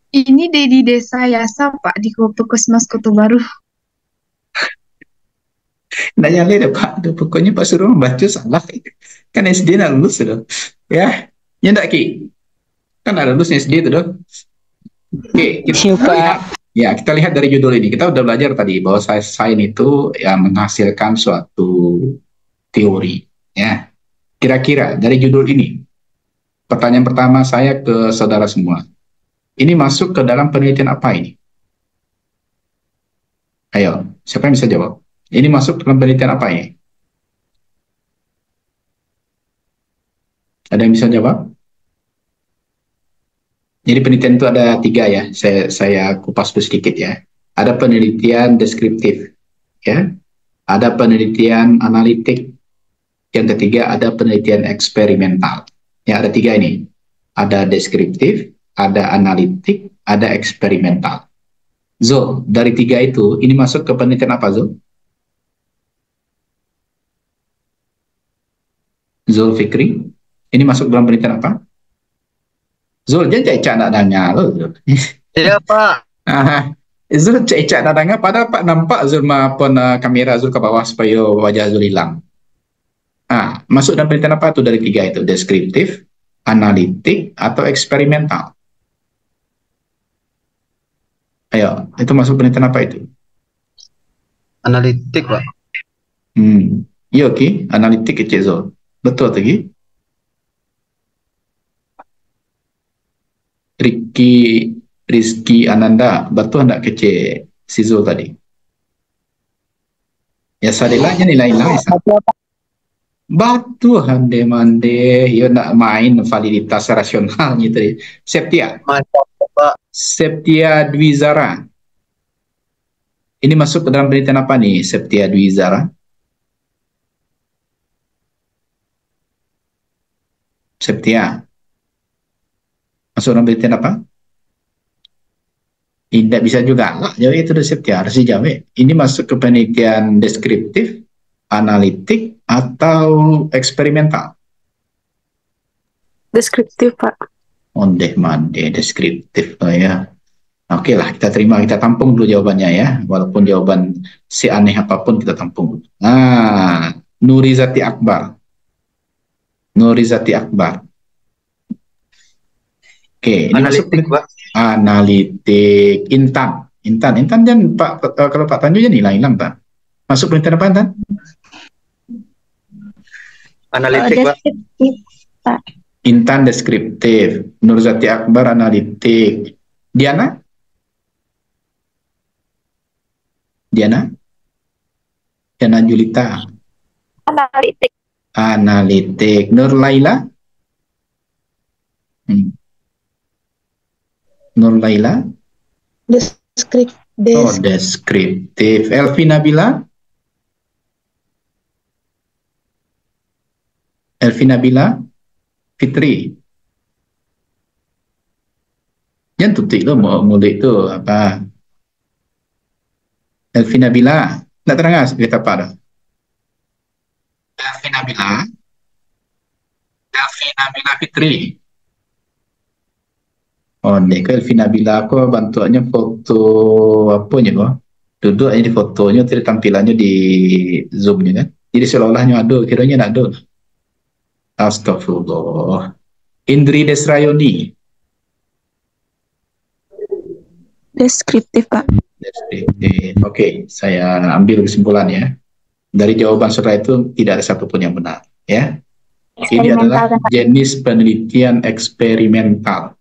Ini di desa Yasa Pak di Puskesmas Kota Baru. Nggak nyali deh Pak. Aduh, pokoknya Pak suruh membaca salah. Kan SD nak lulus sudah. Ya, ya enggak Ki? Kan ada lulusnya SD itu dong. Oke, kita lihat. Ya, kita lihat dari judul ini. Kita udah belajar tadi bahwa sains itu yang menghasilkan suatu teori. Ya, kira-kira dari judul ini, pertanyaan pertama saya ke saudara semua. Ini masuk ke dalam penelitian apa ini? Ayo, siapa yang bisa jawab? Ini masuk dalam penelitian apa ini? Ada yang bisa jawab? Jadi penelitian itu ada 3 ya. Saya kupas dulu sedikit ya. Ada penelitian deskriptif, ya. Ada penelitian analitik. Yang ketiga ada penelitian eksperimental. Ya, ada 3 ini. Ada deskriptif, ada analitik, ada eksperimental. Zul, dari 3 itu, ini masuk ke penelitian apa, Zul? Zul Fikri, ini masuk dalam penelitian apa? Zul, dia cek nadanya lo. Iya, Pak. Zul cek nadanya, padahal Pak nampak Zul pun kamera Zul ke bawah supaya wajah Zul hilang. Masuk dalam penelitian apa tuh dari 3 itu? Deskriptif, analitik, atau eksperimental? Ayo, itu masuk penelitian apa itu? Analitik, Pak. Iya, oke. Analitik kecil Zul. Betul lagi. Rizky Ananda, betul enggak kece si Zul tadi? Ya sadilahnya nilai-nilai. Betul hande mande, ya nak main validitas rasional gitu. Septia. Pak. Septia Dwizara. Ini masuk ke dalam penelitian apa nih, Septia Dwizara? Septia. Masuk dalam penelitian apa? Tidak bisa juga. Jadi itu Septia harus dijawab. Ini masuk ke penelitian deskriptif, analitik, atau eksperimental? Deskriptif, Pak. Ondeh mande deskriptif ya. Oke lah, kita terima, kita tampung dulu jawabannya ya. Walaupun jawaban si aneh apapun kita tampung. Nurizati Akbar. Nurizati Akbar. Oke, ini Analitik, masuk Pak. analitik. Intan jangan Pak, kalau Pak Tanju jadi hilang Pak. Masuk penelitian apa Intan? Analitik, Pak. Deskriptif, Pak. Intan deskriptif, Nurzati Akbar analitik. Diana? Diana Julita. Analitik. Analitik. Nur Laila? Nur Laila? Deskriptif. Oh, deskriptif. Elvi Nabila? Elvi Nabila? Fitri? Jangan tutik lo mau mulik itu apa? Elvi Nabila? Nggak terangkan cerita apa dah? Elvi Nabila? Elvi Nabila Fitri? Oh, nih ke Elvi Nabila aku bantuannya foto apa nya kok? Duduk aja di fotonya, terus tampilannya di zoomnya kan? Jadi seolah-olahnya ada, kiranya nggak ada. Astagfirullah. Indri Desrayoni. Deskriptif, Pak. Deskriptif. Oke, saya ambil kesimpulan ya. Dari jawaban saudara itu tidak ada satupun yang benar. Ya, ini adalah jenis penelitian eksperimental.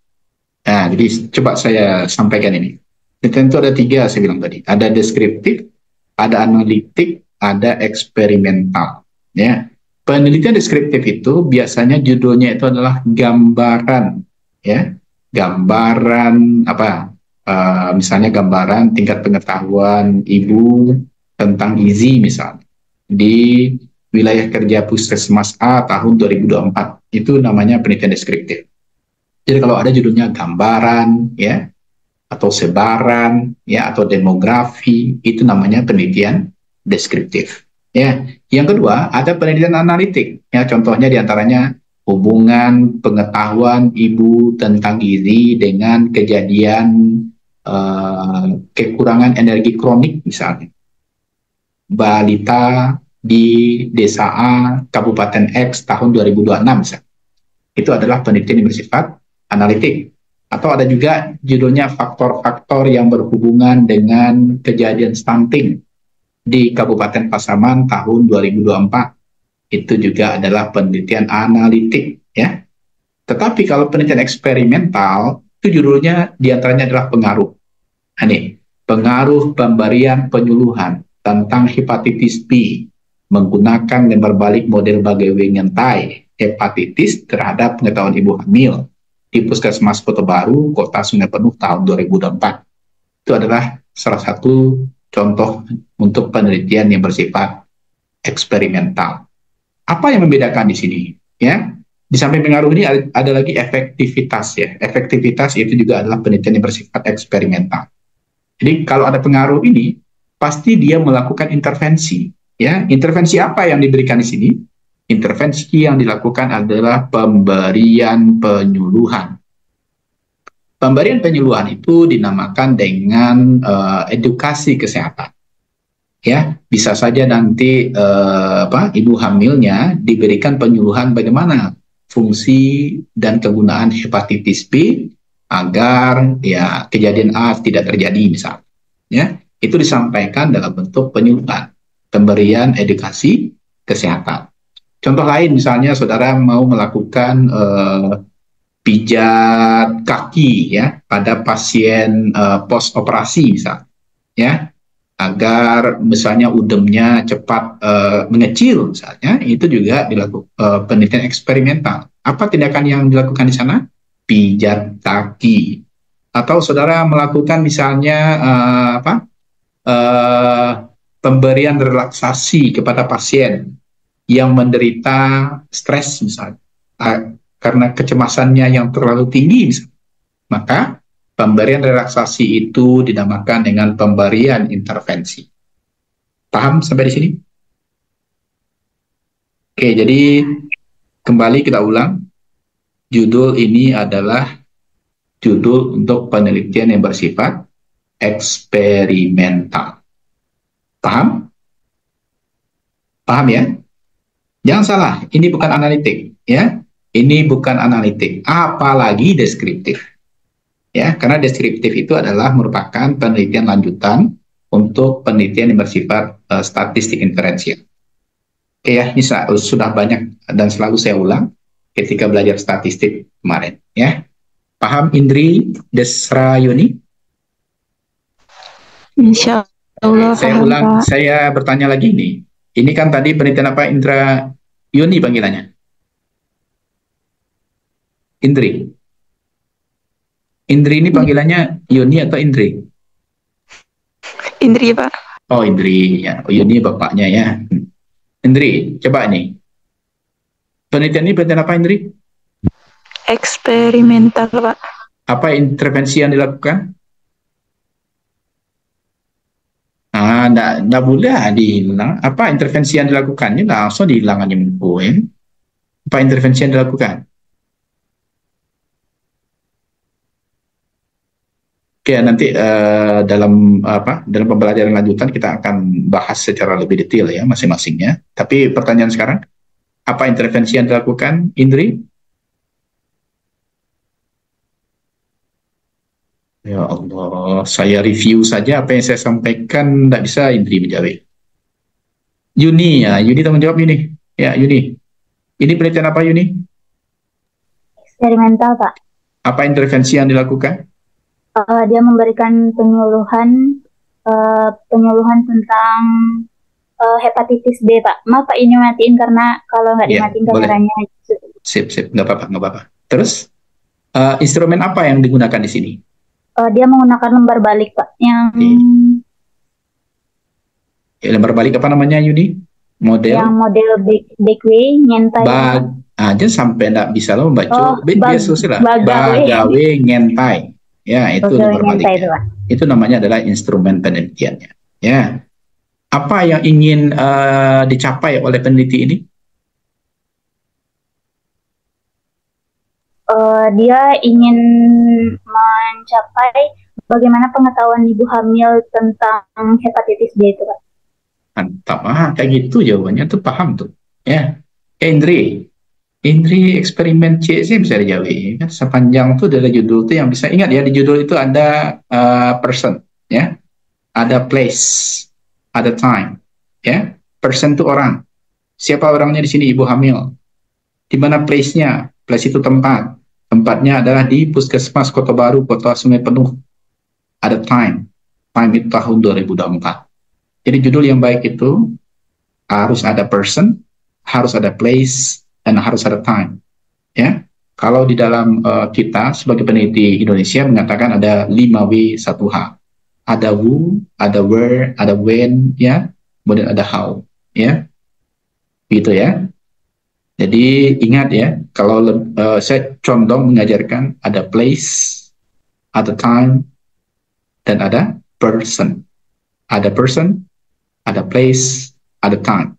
Nah, jadi coba saya sampaikan ini. Tentu ada 3 saya bilang tadi. Ada deskriptif, ada analitik, ada eksperimental. Ya, penelitian deskriptif itu biasanya judulnya itu adalah gambaran, ya, gambaran apa? Misalnya gambaran tingkat pengetahuan ibu tentang gizi misalnya di wilayah kerja Puskesmas A tahun 2024, itu namanya penelitian deskriptif. Jadi kalau ada judulnya gambaran, ya, atau sebaran, ya, atau demografi, itu namanya penelitian deskriptif. Ya, yang kedua ada penelitian analitik. Ya, contohnya diantaranya hubungan pengetahuan ibu tentang gizi dengan kejadian kekurangan energi kronik misalnya. Balita di Desa A, Kabupaten X tahun 2026 misalnya. Itu adalah penelitian yang bersifat analitik. Atau ada juga judulnya faktor-faktor yang berhubungan dengan kejadian stunting di Kabupaten Pasaman tahun 2024. Itu juga adalah penelitian analitik, ya. Tetapi kalau penelitian eksperimental, itu judulnya diantaranya adalah pengaruh. Ini, pengaruh pemberian penyuluhan tentang hepatitis B menggunakan lembar balik model Bagawe ngentai hepatitis terhadap pengetahuan ibu hamil di Puskesmas Kota Baru, Kota Sungai Penuh tahun 2024. Itu adalah salah satu contoh untuk penelitian yang bersifat eksperimental. Apa yang membedakan di sini? Ya, di samping pengaruh ini ada lagi efektivitas ya. Efektivitas itu juga adalah penelitian yang bersifat eksperimental. Jadi kalau ada pengaruh ini, pasti dia melakukan intervensi. Ya, intervensi apa yang diberikan di sini? Intervensi yang dilakukan adalah pemberian penyuluhan. Pemberian penyuluhan itu dinamakan dengan edukasi kesehatan. Ya, bisa saja nanti ibu hamilnya diberikan penyuluhan bagaimana fungsi dan kegunaan hepatitis B agar ya kejadian A tidak terjadi misalnya. Ya, itu disampaikan dalam bentuk penyuluhan, pemberian edukasi kesehatan. Contoh lain misalnya saudara mau melakukan pijat kaki ya pada pasien post operasi misalnya, ya, agar misalnya udemnya cepat mengecil misalnya, itu juga dilakukan penelitian eksperimental. Apa tindakan yang dilakukan di sana? Pijat kaki. Atau saudara melakukan misalnya pemberian relaksasi kepada pasien yang menderita stres misalnya, karena kecemasannya yang terlalu tinggi misalnya. Maka pemberian relaksasi itu dinamakan dengan pemberian intervensi. Paham sampai di sini? Oke, jadi kembali kita ulang. Judul ini adalah judul untuk penelitian yang bersifat eksperimental. Paham? Paham ya? Jangan salah, ini bukan analitik, ya. Ini bukan analitik, apalagi deskriptif. Ya, karena deskriptif itu adalah merupakan penelitian lanjutan untuk penelitian yang bersifat statistik inferensial. Oke ya, ini sudah banyak dan selalu saya ulang ketika belajar statistik kemarin. Ya, paham Indri Desrayuni? Insya Allah Saya paham, ulang, Pak. saya bertanya lagi nih. Ini kan tadi penelitian apa Indra Yuni panggilannya? Indri. Indri ini panggilannya Yuni atau Indri? Indri, Pak. Oh, Indri. Ya. Oh, Yuni bapaknya ya. Indri, coba nih. Penelitian ini penelitian apa, Indri? Eksperimental, Pak. Apa intervensi yang dilakukan? Nggak boleh dihilang. Apa intervensi yang dilakukan? Ini langsung dihilang aja poin. Apa intervensi yang dilakukan? Oke, nanti dalam pembelajaran lanjutan kita akan bahas secara lebih detail ya masing-masingnya. Tapi pertanyaan sekarang, apa intervensi yang dilakukan, Indri? Ya Allah, saya review saja apa yang saya sampaikan, tidak bisa Indri menjawab. Yuni ya, Yuni tanggung jawab Yuni. Ya Yuni, ini penelitian apa Yuni? Eksperimental, Pak. Apa intervensi yang dilakukan? Dia memberikan penyuluhan tentang hepatitis B, Pak. Maaf Pak, ini matiin karena kalau nggak Ya, dimatiin boleh. kameranya. Sip, nggak apa-apa. Terus instrumen apa yang digunakan di sini? Dia menggunakan lembar balik, Pak. Yang lembar balik apa namanya Yuni? Model Bagawe ngentai. Aja sampai nggak bisa lo membaca. Biasa lah. Bagawe ngentai. Ya, itu lembar baliknya. Itu namanya adalah instrumen penelitiannya. Ya. Apa yang ingin dicapai oleh peneliti ini? Dia ingin mencapai bagaimana pengetahuan ibu hamil tentang hepatitis B itu, Pak. Mantap. Kayak gitu jawabannya tuh paham tuh. Ya. Indri eksperimen C sih bisa dijawab ya. Sepanjang tuh dari judul tuh yang bisa ingat ya, di judul itu ada person ya, ada place, ada time ya. Person itu orang. Siapa orangnya di sini? Ibu hamil. Di mana place-nya? Place itu tempat. Tempatnya adalah di Puskesmas Kota Baru, Kota Sungai Penuh. Ada time. Time itu tahun 2024. Jadi judul yang baik itu harus ada person, harus ada place, dan harus ada time. Ya, kalau di dalam kita sebagai peneliti Indonesia mengatakan ada 5W 1H. Ada who, ada where, ada when, ya, kemudian ada how, ya, gitu ya. Jadi ingat ya, kalau saya condong mengajarkan ada place, ada time, dan ada person. Ada person, ada place, ada time.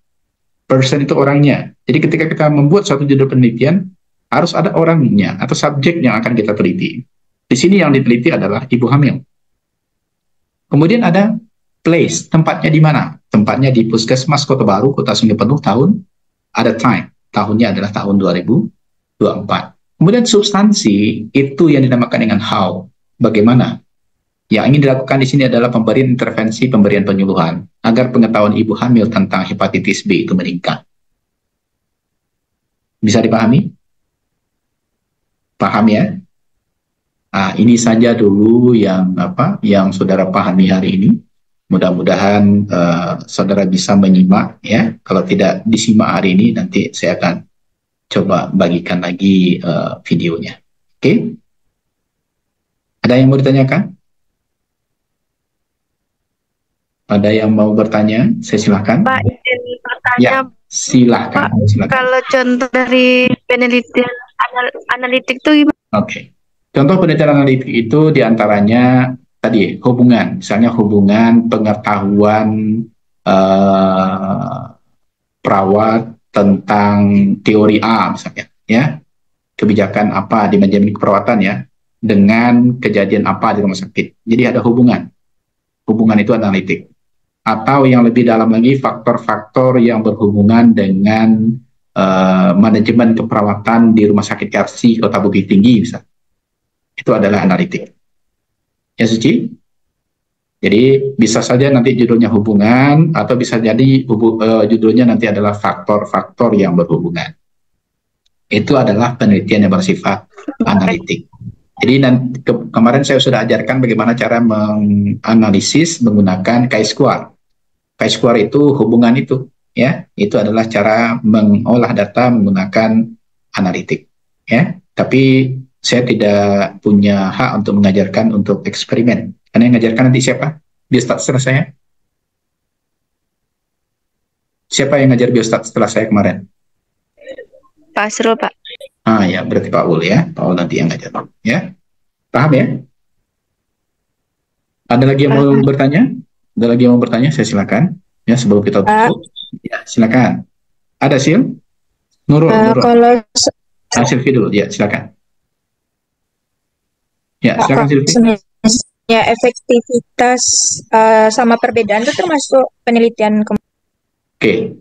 Person itu orangnya. Jadi ketika kita membuat suatu judul penelitian, harus ada orangnya atau subjek yang akan kita teliti. Di sini yang diteliti adalah ibu hamil. Kemudian ada place, tempatnya di mana? Tempatnya di Puskesmas Kota Baru, Kota Sungai Penuh, tahun, ada time, tahunnya adalah tahun 2024. Kemudian substansi itu yang dinamakan dengan how, bagaimana? Yang ingin dilakukan di sini adalah pemberian intervensi, pemberian penyuluhan, agar pengetahuan ibu hamil tentang hepatitis B itu meningkat. Bisa dipahami? Paham ya? Nah, ini saja dulu yang saudara pahami hari ini. Mudah-mudahan saudara bisa menyimak ya. Kalau tidak disimak hari ini, nanti saya akan coba bagikan lagi videonya. Oke? Ada yang mau ditanyakan? Ada yang mau bertanya? Saya silakan. Pak, izin bertanya. Ya, silakan. Pak, kalau contoh dari penelitian analitik itu gimana? Oke. Contoh penelitian analitik itu diantaranya tadi hubungan, misalnya hubungan pengetahuan perawat tentang teori A misalnya, ya, kebijakan apa di manajemen keperawatan ya, dengan kejadian apa di rumah sakit. Jadi ada hubungan. Hubungan itu analitik. Atau yang lebih dalam lagi faktor-faktor yang berhubungan dengan manajemen keperawatan di Rumah Sakit Yarsi Kota Bukit Tinggi misalnya. Itu adalah analitik. Ya Suci? Jadi bisa saja nanti judulnya hubungan, atau bisa jadi judulnya nanti adalah faktor-faktor yang berhubungan. Itu adalah penelitian yang bersifat analitik. Jadi kemarin saya sudah ajarkan bagaimana cara menganalisis menggunakan chi-square. Chi-square itu hubungan itu, ya, itu adalah cara mengolah data menggunakan analitik, ya. Tapi saya tidak punya hak untuk mengajarkan untuk eksperimen. Karena yang mengajarkan nanti siapa? Biostat setelah saya. Siapa yang ngajar biostat setelah saya kemarin? Pak Asrul, Pak. Ya, berarti Pak Ul ya. Pak Ul nanti yang ngajar, ya. Paham ya? Ada lagi yang mau bertanya? Ada lagi yang mau bertanya? Saya silakan. Ya, sebelum kita tutup. Ya, silakan. Ada Sil? Nurul. Kalau Silvi dulu, ya, silakan. Ya, silakan Silvi. Ya, efektivitas sama perbedaan itu termasuk penelitian. Oke.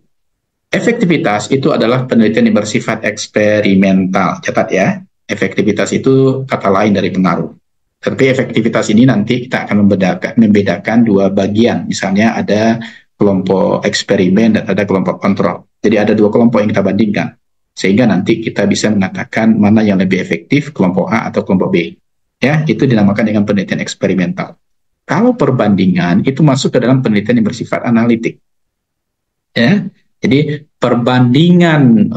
Efektivitas itu adalah penelitian yang bersifat eksperimental. Catat ya. Efektivitas itu kata lain dari pengaruh. Tapi efektivitas ini nanti kita akan membedakan dua bagian. Misalnya ada kelompok eksperimen dan ada kelompok kontrol. Jadi ada dua kelompok yang kita bandingkan. Sehingga nanti kita bisa mengatakan mana yang lebih efektif, kelompok A atau kelompok B. Ya, itu dinamakan dengan penelitian eksperimental. Kalau perbandingan itu masuk ke dalam penelitian yang bersifat analitik. Ya, jadi perbandingan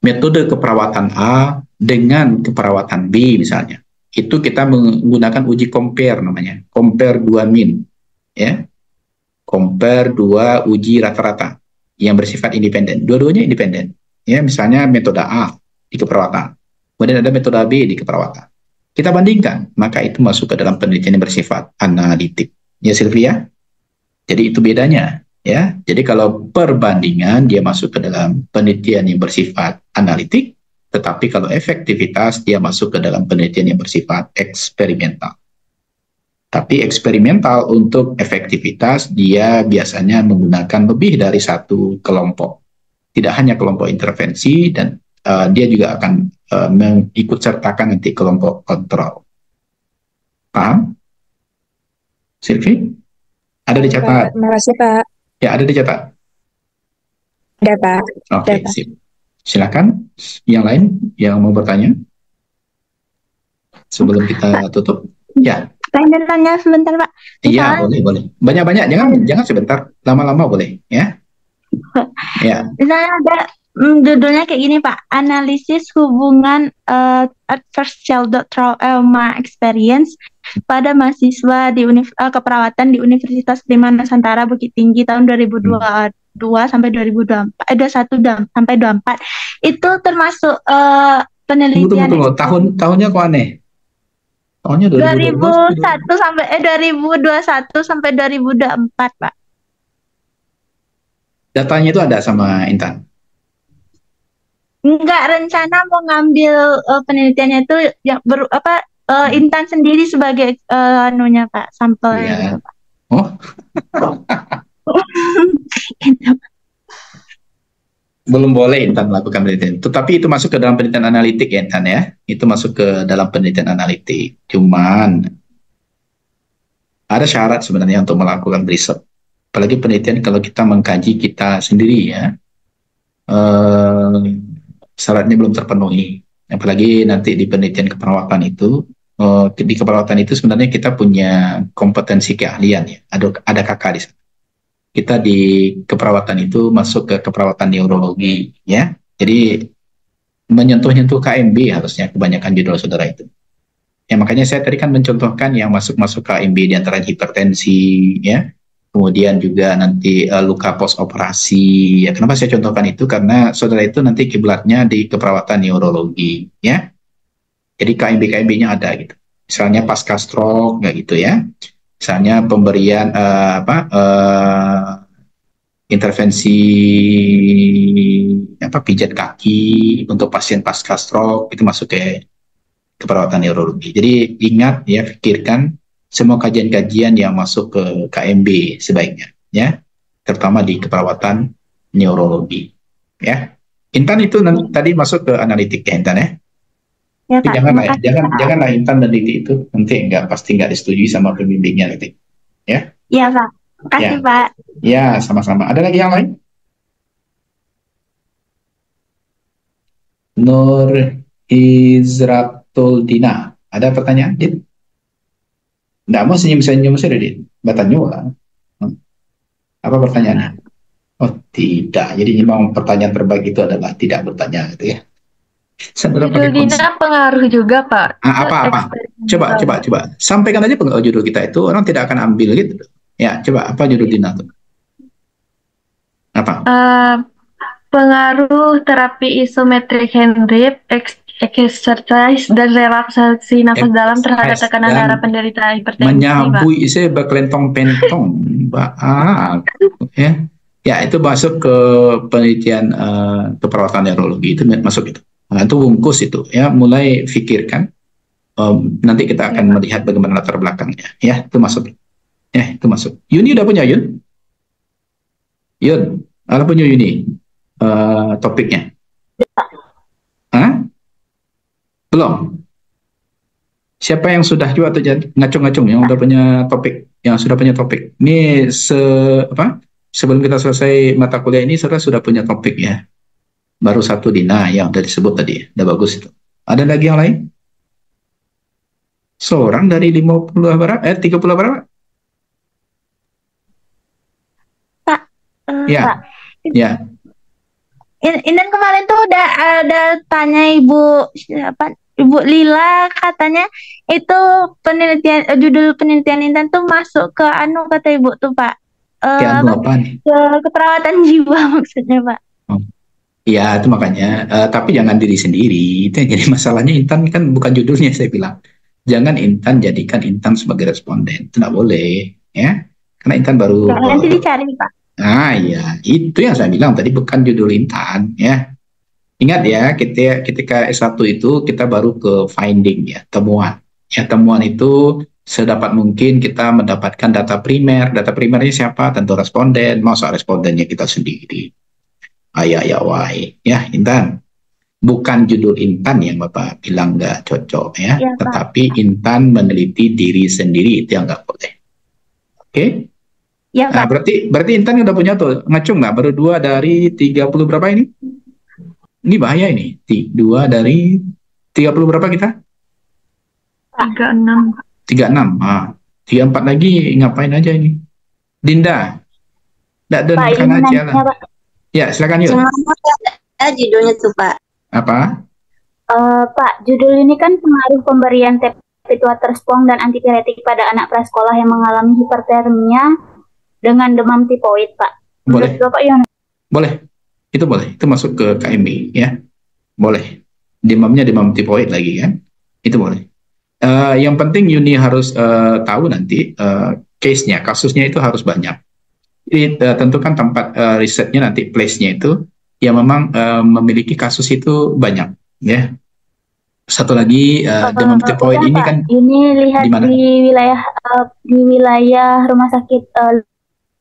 metode keperawatan A dengan keperawatan B misalnya, itu kita menggunakan uji compare namanya, compare 2 min, ya, compare 2 uji rata-rata yang bersifat independen, dua-duanya independen, ya, misalnya metode A di keperawatan, kemudian ada metode B di keperawatan, kita bandingkan, maka itu masuk ke dalam penelitian yang bersifat analitik, ya Sylvia, jadi itu bedanya. Ya, jadi kalau perbandingan dia masuk ke dalam penelitian yang bersifat analitik, tetapi kalau efektivitas dia masuk ke dalam penelitian yang bersifat eksperimental. Tapi eksperimental untuk efektivitas dia biasanya menggunakan lebih dari satu kelompok. Tidak hanya kelompok intervensi dan dia juga akan mengikut sertakan nanti kelompok kontrol. Paham? Silvi? Ada dicatat? Terima kasih, Pak. Ya, ada dicatat. Ada, Pak. Oke, Ada, Pak. sip. Silakan yang lain yang mau bertanya sebelum kita tutup. Ya, Pengen tanya sebentar, Pak. iya Misalnya, boleh. Banyak-banyak, jangan sebentar, lama-lama boleh, ya. Ya, misalnya ada judulnya kayak gini, Pak. Analisis hubungan adverse childhood trauma experience pada mahasiswa di keperawatan di Universitas Prima Nusantara Bukit Tinggi tahun 2022 sampai 2021 sampai 24. Itu termasuk penelitian tunggu. Tahunnya kok aneh? Tahunnya 2001 sampai 2021 sampai 2024, Pak. Datanya itu ada sama Intan. Enggak, rencana mau ngambil penelitiannya itu yang Intan sendiri sebagai anunya, Pak, sampelnya Iya. gitu, Pak. Oh, Gitu. belum boleh Intan melakukan penelitian. Tetapi itu masuk ke dalam penelitian analitik ya Intan ya. Itu masuk ke dalam penelitian analitik. Cuman ada syarat sebenarnya untuk melakukan riset. Apalagi penelitian kalau kita mengkaji kita sendiri ya. Syaratnya belum terpenuhi. Apalagi nanti di penelitian keperawatan itu, di keperawatan itu sebenarnya kita punya kompetensi keahlian ya. Ada kakak di sana. Kita di keperawatan itu masuk ke keperawatan neurologi ya. Jadi menyentuh-nyentuh KMB harusnya kebanyakan judul saudara itu. Ya makanya saya tadi kan mencontohkan yang masuk KMB di antara hipertensi ya. Kemudian juga nanti luka post operasi. Ya kenapa saya contohkan itu? Karena saudara itu nanti kiblatnya di keperawatan neurologi ya. Jadi KMB-KMB-nya ada gitu. Misalnya pasca stroke kayak gitu ya. Misalnya pemberian intervensi pijat kaki untuk pasien pasca stroke itu masuk ke keperawatan neurologi. Jadi ingat ya, pikirkan semua kajian-kajian yang masuk ke KMB sebaiknya ya, terutama di keperawatan neurologi ya. Intan itu tadi masuk ke analitik ya Intan ya. Ya, Tapi Pak. janganlah Intan meneliti itu nanti pasti nggak disetujui sama pembimbingnya nanti ya. Iya, Pak. Makasih, Ya. Pak. Ya sama-sama. Ada lagi yang lain? Nur Izratul Dina, ada pertanyaan Din? Nggak mau senyum-senyum saja Din, batanya lah. Apa pertanyaannya? Oh tidak, jadi memang pertanyaan terbaik itu adalah tidak bertanya gitu ya. Judul Dina pengaruh juga, Pak. Apa? Coba. Sampaikan aja judul kita itu, orang tidak akan ambil gitu. Ya, coba apa judul Dina itu? Apa? Pengaruh terapi isometric hand grip, exercise, dan relaksasi nafas dalam terhadap tekanan darah penderita hipertensi, menyambui isi berkelentong pentong, ya itu masuk ke penelitian keperawatan neurologi, itu masuk itu. Nah, itu bungkus itu ya, mulai pikirkan nanti kita akan melihat bagaimana latar belakangnya ya, itu masuk ya, itu masuk. Yuni udah punya Yun ada punya Yuni topiknya? Hah? Belum. Siapa yang sudah juga atau ngacung-ngacung yang udah punya topik, ini sebelum kita selesai mata kuliah ini sudah punya topik ya. Baru satu Dina yang udah disebut tadi, udah bagus itu. Ada lagi yang lain? Seorang dari 30 berapa? Pak. Ya. Pak. Ya. Intan kemarin tuh udah ada tanya Ibu Lila, katanya itu judul penelitian Intan tuh masuk ke kata Ibu tuh Pak. Ke keperawatan jiwa maksudnya Pak. Ya itu makanya, tapi jangan diri sendiri. Itu yang jadi masalahnya. Intan kan bukan judulnya, saya bilang. Jangan Intan jadikan Intan sebagai responden. Itu nggak boleh, ya. Karena Intan baru. Nanti dicari Pak. Nah ya, itu yang saya bilang tadi, bukan judul Intan, ya. Ingat ya, ketika S1 itu kita baru ke finding ya, temuan. Ya temuan itu sedapat mungkin kita mendapatkan data primer. Data primernya siapa? Tentu responden. Masa respondennya kita sendiri? Ya, Intan. Bukan judul Intan yang Bapak bilang nggak cocok ya, Ya, Pak. tetapi Intan meneliti diri sendiri, itu yang nggak boleh. Oke? Ya, Nah, Pak. berarti Intan udah punya tuh, ngacung nggak? Baru 2 dari 30 berapa ini? Ini bahaya ini. 2 dari 30 berapa kita? 36. 36. 34 lagi ngapain aja ini? Dinda. Nggak ada Pak, makan ini aja nanya, lah. Pak. Ya, silakan yuk. Cuma ada judulnya tuh, Pak. Apa? Pak, judul ini kan pengaruh pemberian tepit waterspong dan antipiretik pada anak prasekolah yang mengalami hipertermia dengan demam tipoid, Pak. Boleh. Menurut Bapak gimana? Boleh. Itu boleh. Itu masuk ke KMB ya. Boleh. Demamnya demam tipoid lagi kan? Itu boleh. Yang penting Yuni harus tahu nanti case-nya, kasusnya itu harus banyak. Jadi tentukan tempat risetnya nanti, place-nya itu yang memang memiliki kasus itu banyak ya. Satu lagi demam tipoid Udah, ini Pak. kan Ini lihat di mana? di wilayah rumah sakit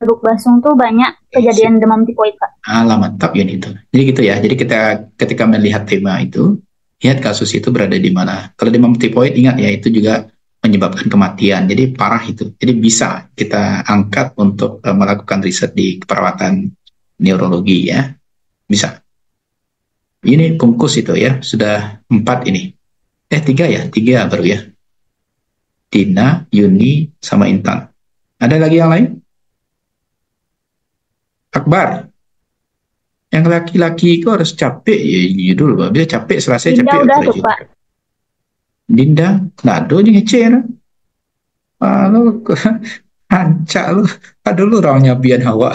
Lubuk Basung tuh banyak kejadian demam tipoid, Pak. Mantap Yuni itu. Jadi gitu ya. Jadi kita ketika melihat tema itu, lihat kasus itu berada di mana. Kalau demam tipoid ingat ya, itu juga menyebabkan kematian. Jadi parah itu. Jadi bisa kita angkat untuk melakukan riset di keperawatan neurologi ya. Bisa. Ini bungkus itu ya. Sudah 4 ini. 3 ya? 3 baru ya. Dina, Yuni, sama Intan. Ada lagi yang lain? Akbar. Yang laki-laki itu harus capek ya dulu, Pak. Dia capek, selesai Dinda capek. udah tuh, Pak. Dinda, nado nih ngecer. Lu hancak lu. Aduh lu orangnya bian hawa.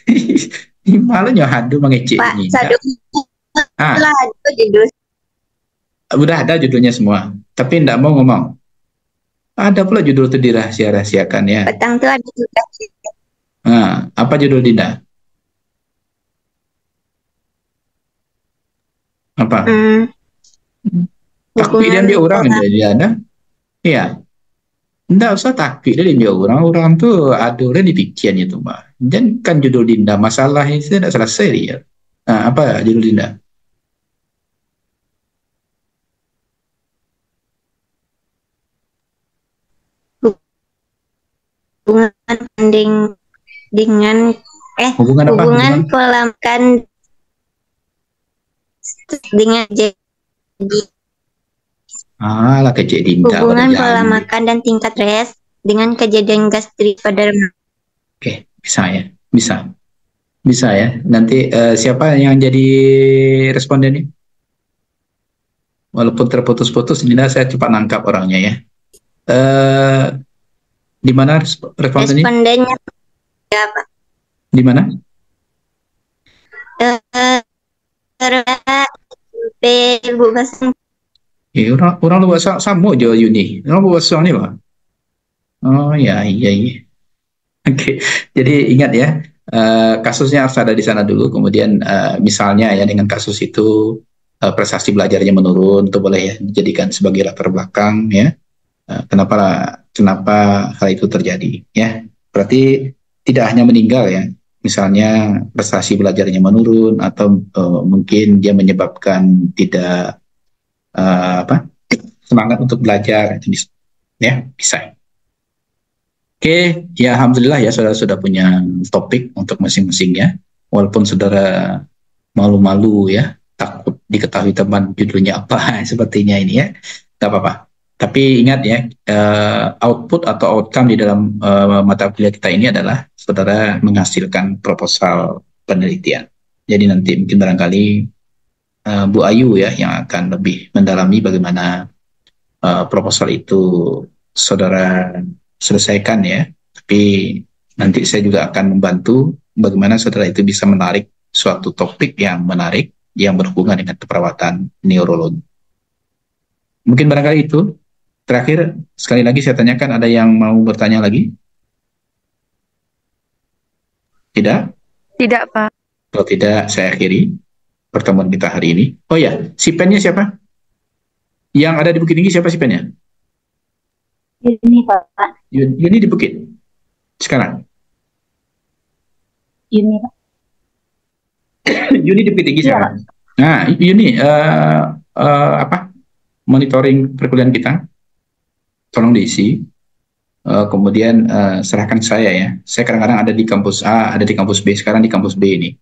Ini malunya hadu mengecek Pak, ini. sadu lah itu judul. Udah ada judulnya semua, tapi enggak mau ngomong. Ada pula judul itu dirahasia-rahasiakan ya. Petang tuh ada juga. Apa judul Dinda? Apa? Takut dia orang dia ada. Iya. Nggak usah takut dia orang tuh aduh dipikiran itu mah. Dan kan judul Dinda masalahnya itu tidak selesai dia. Apa judul Dinda? Hubungan dengan Hubungan apa? hubungan pola makan dengan jadi lah kecek Dinda. hubungan pola makan dan tingkat stres dengan kejadian gastrik pada remaja. Oke, bisa ya, bisa ya. Nanti siapa yang jadi responden ini? Walaupun terputus-putus, Dinda saya cepat nangkap orangnya ya. Di mana respondennya? Respondennya ya, Pak. Di mana? Lubuk Basung. Orang lu bahasa sama aja Yuni. Orang lu bahasa ni lah. Oh ya, iya. Oke, jadi ingat ya, kasusnya harus ada di sana dulu. Kemudian misalnya ya dengan kasus itu prestasi belajarnya menurun, itu boleh ya dijadikan sebagai latar belakang ya. Kenapa hal itu terjadi ya? Berarti tidak hanya meninggal ya. Misalnya prestasi belajarnya menurun atau mungkin dia menyebabkan tidak semangat untuk belajar itu ya bisa. Oke, ya alhamdulillah ya saudara sudah punya topik untuk masing-masingnya. Walaupun saudara malu-malu ya, takut diketahui teman judulnya apa sepertinya ini ya, nggak apa-apa. Tapi ingat ya, output atau outcome di dalam mata kuliah kita ini adalah saudara menghasilkan proposal penelitian. Jadi nanti mungkin barangkali Bu Ayu ya yang akan lebih mendalami bagaimana proposal itu saudara selesaikan ya. Tapi nanti saya juga akan membantu bagaimana saudara itu bisa menarik suatu topik yang menarik yang berhubungan dengan keperawatan neurologi. Mungkin barangkali itu. Terakhir, sekali lagi saya tanyakan, ada yang mau bertanya lagi? Tidak? Tidak, Pak. Kalau tidak, saya akhiri pertemuan kita hari ini. Oh ya, si pennya siapa? Yang ada di Bukit Tinggi siapa si pennya? Ini Pak. Yuni di Bukit sekarang. Ini Pak. Yuni di Bukit Tinggi Iya, sekarang. Nah, Yuni apa monitoring perkuliahan kita, tolong diisi. Kemudian serahkan saya ya. Saya kadang-kadang ada di kampus A, ada di kampus B, sekarang di kampus B ini.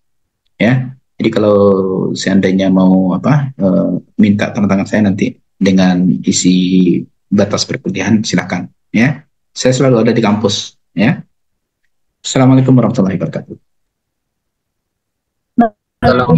Ya. Jadi kalau seandainya mau minta tanda tangan saya nanti dengan isi batas perkuliahan, silakan ya. Saya selalu ada di kampus ya. Assalamualaikum warahmatullahi wabarakatuh. Salam.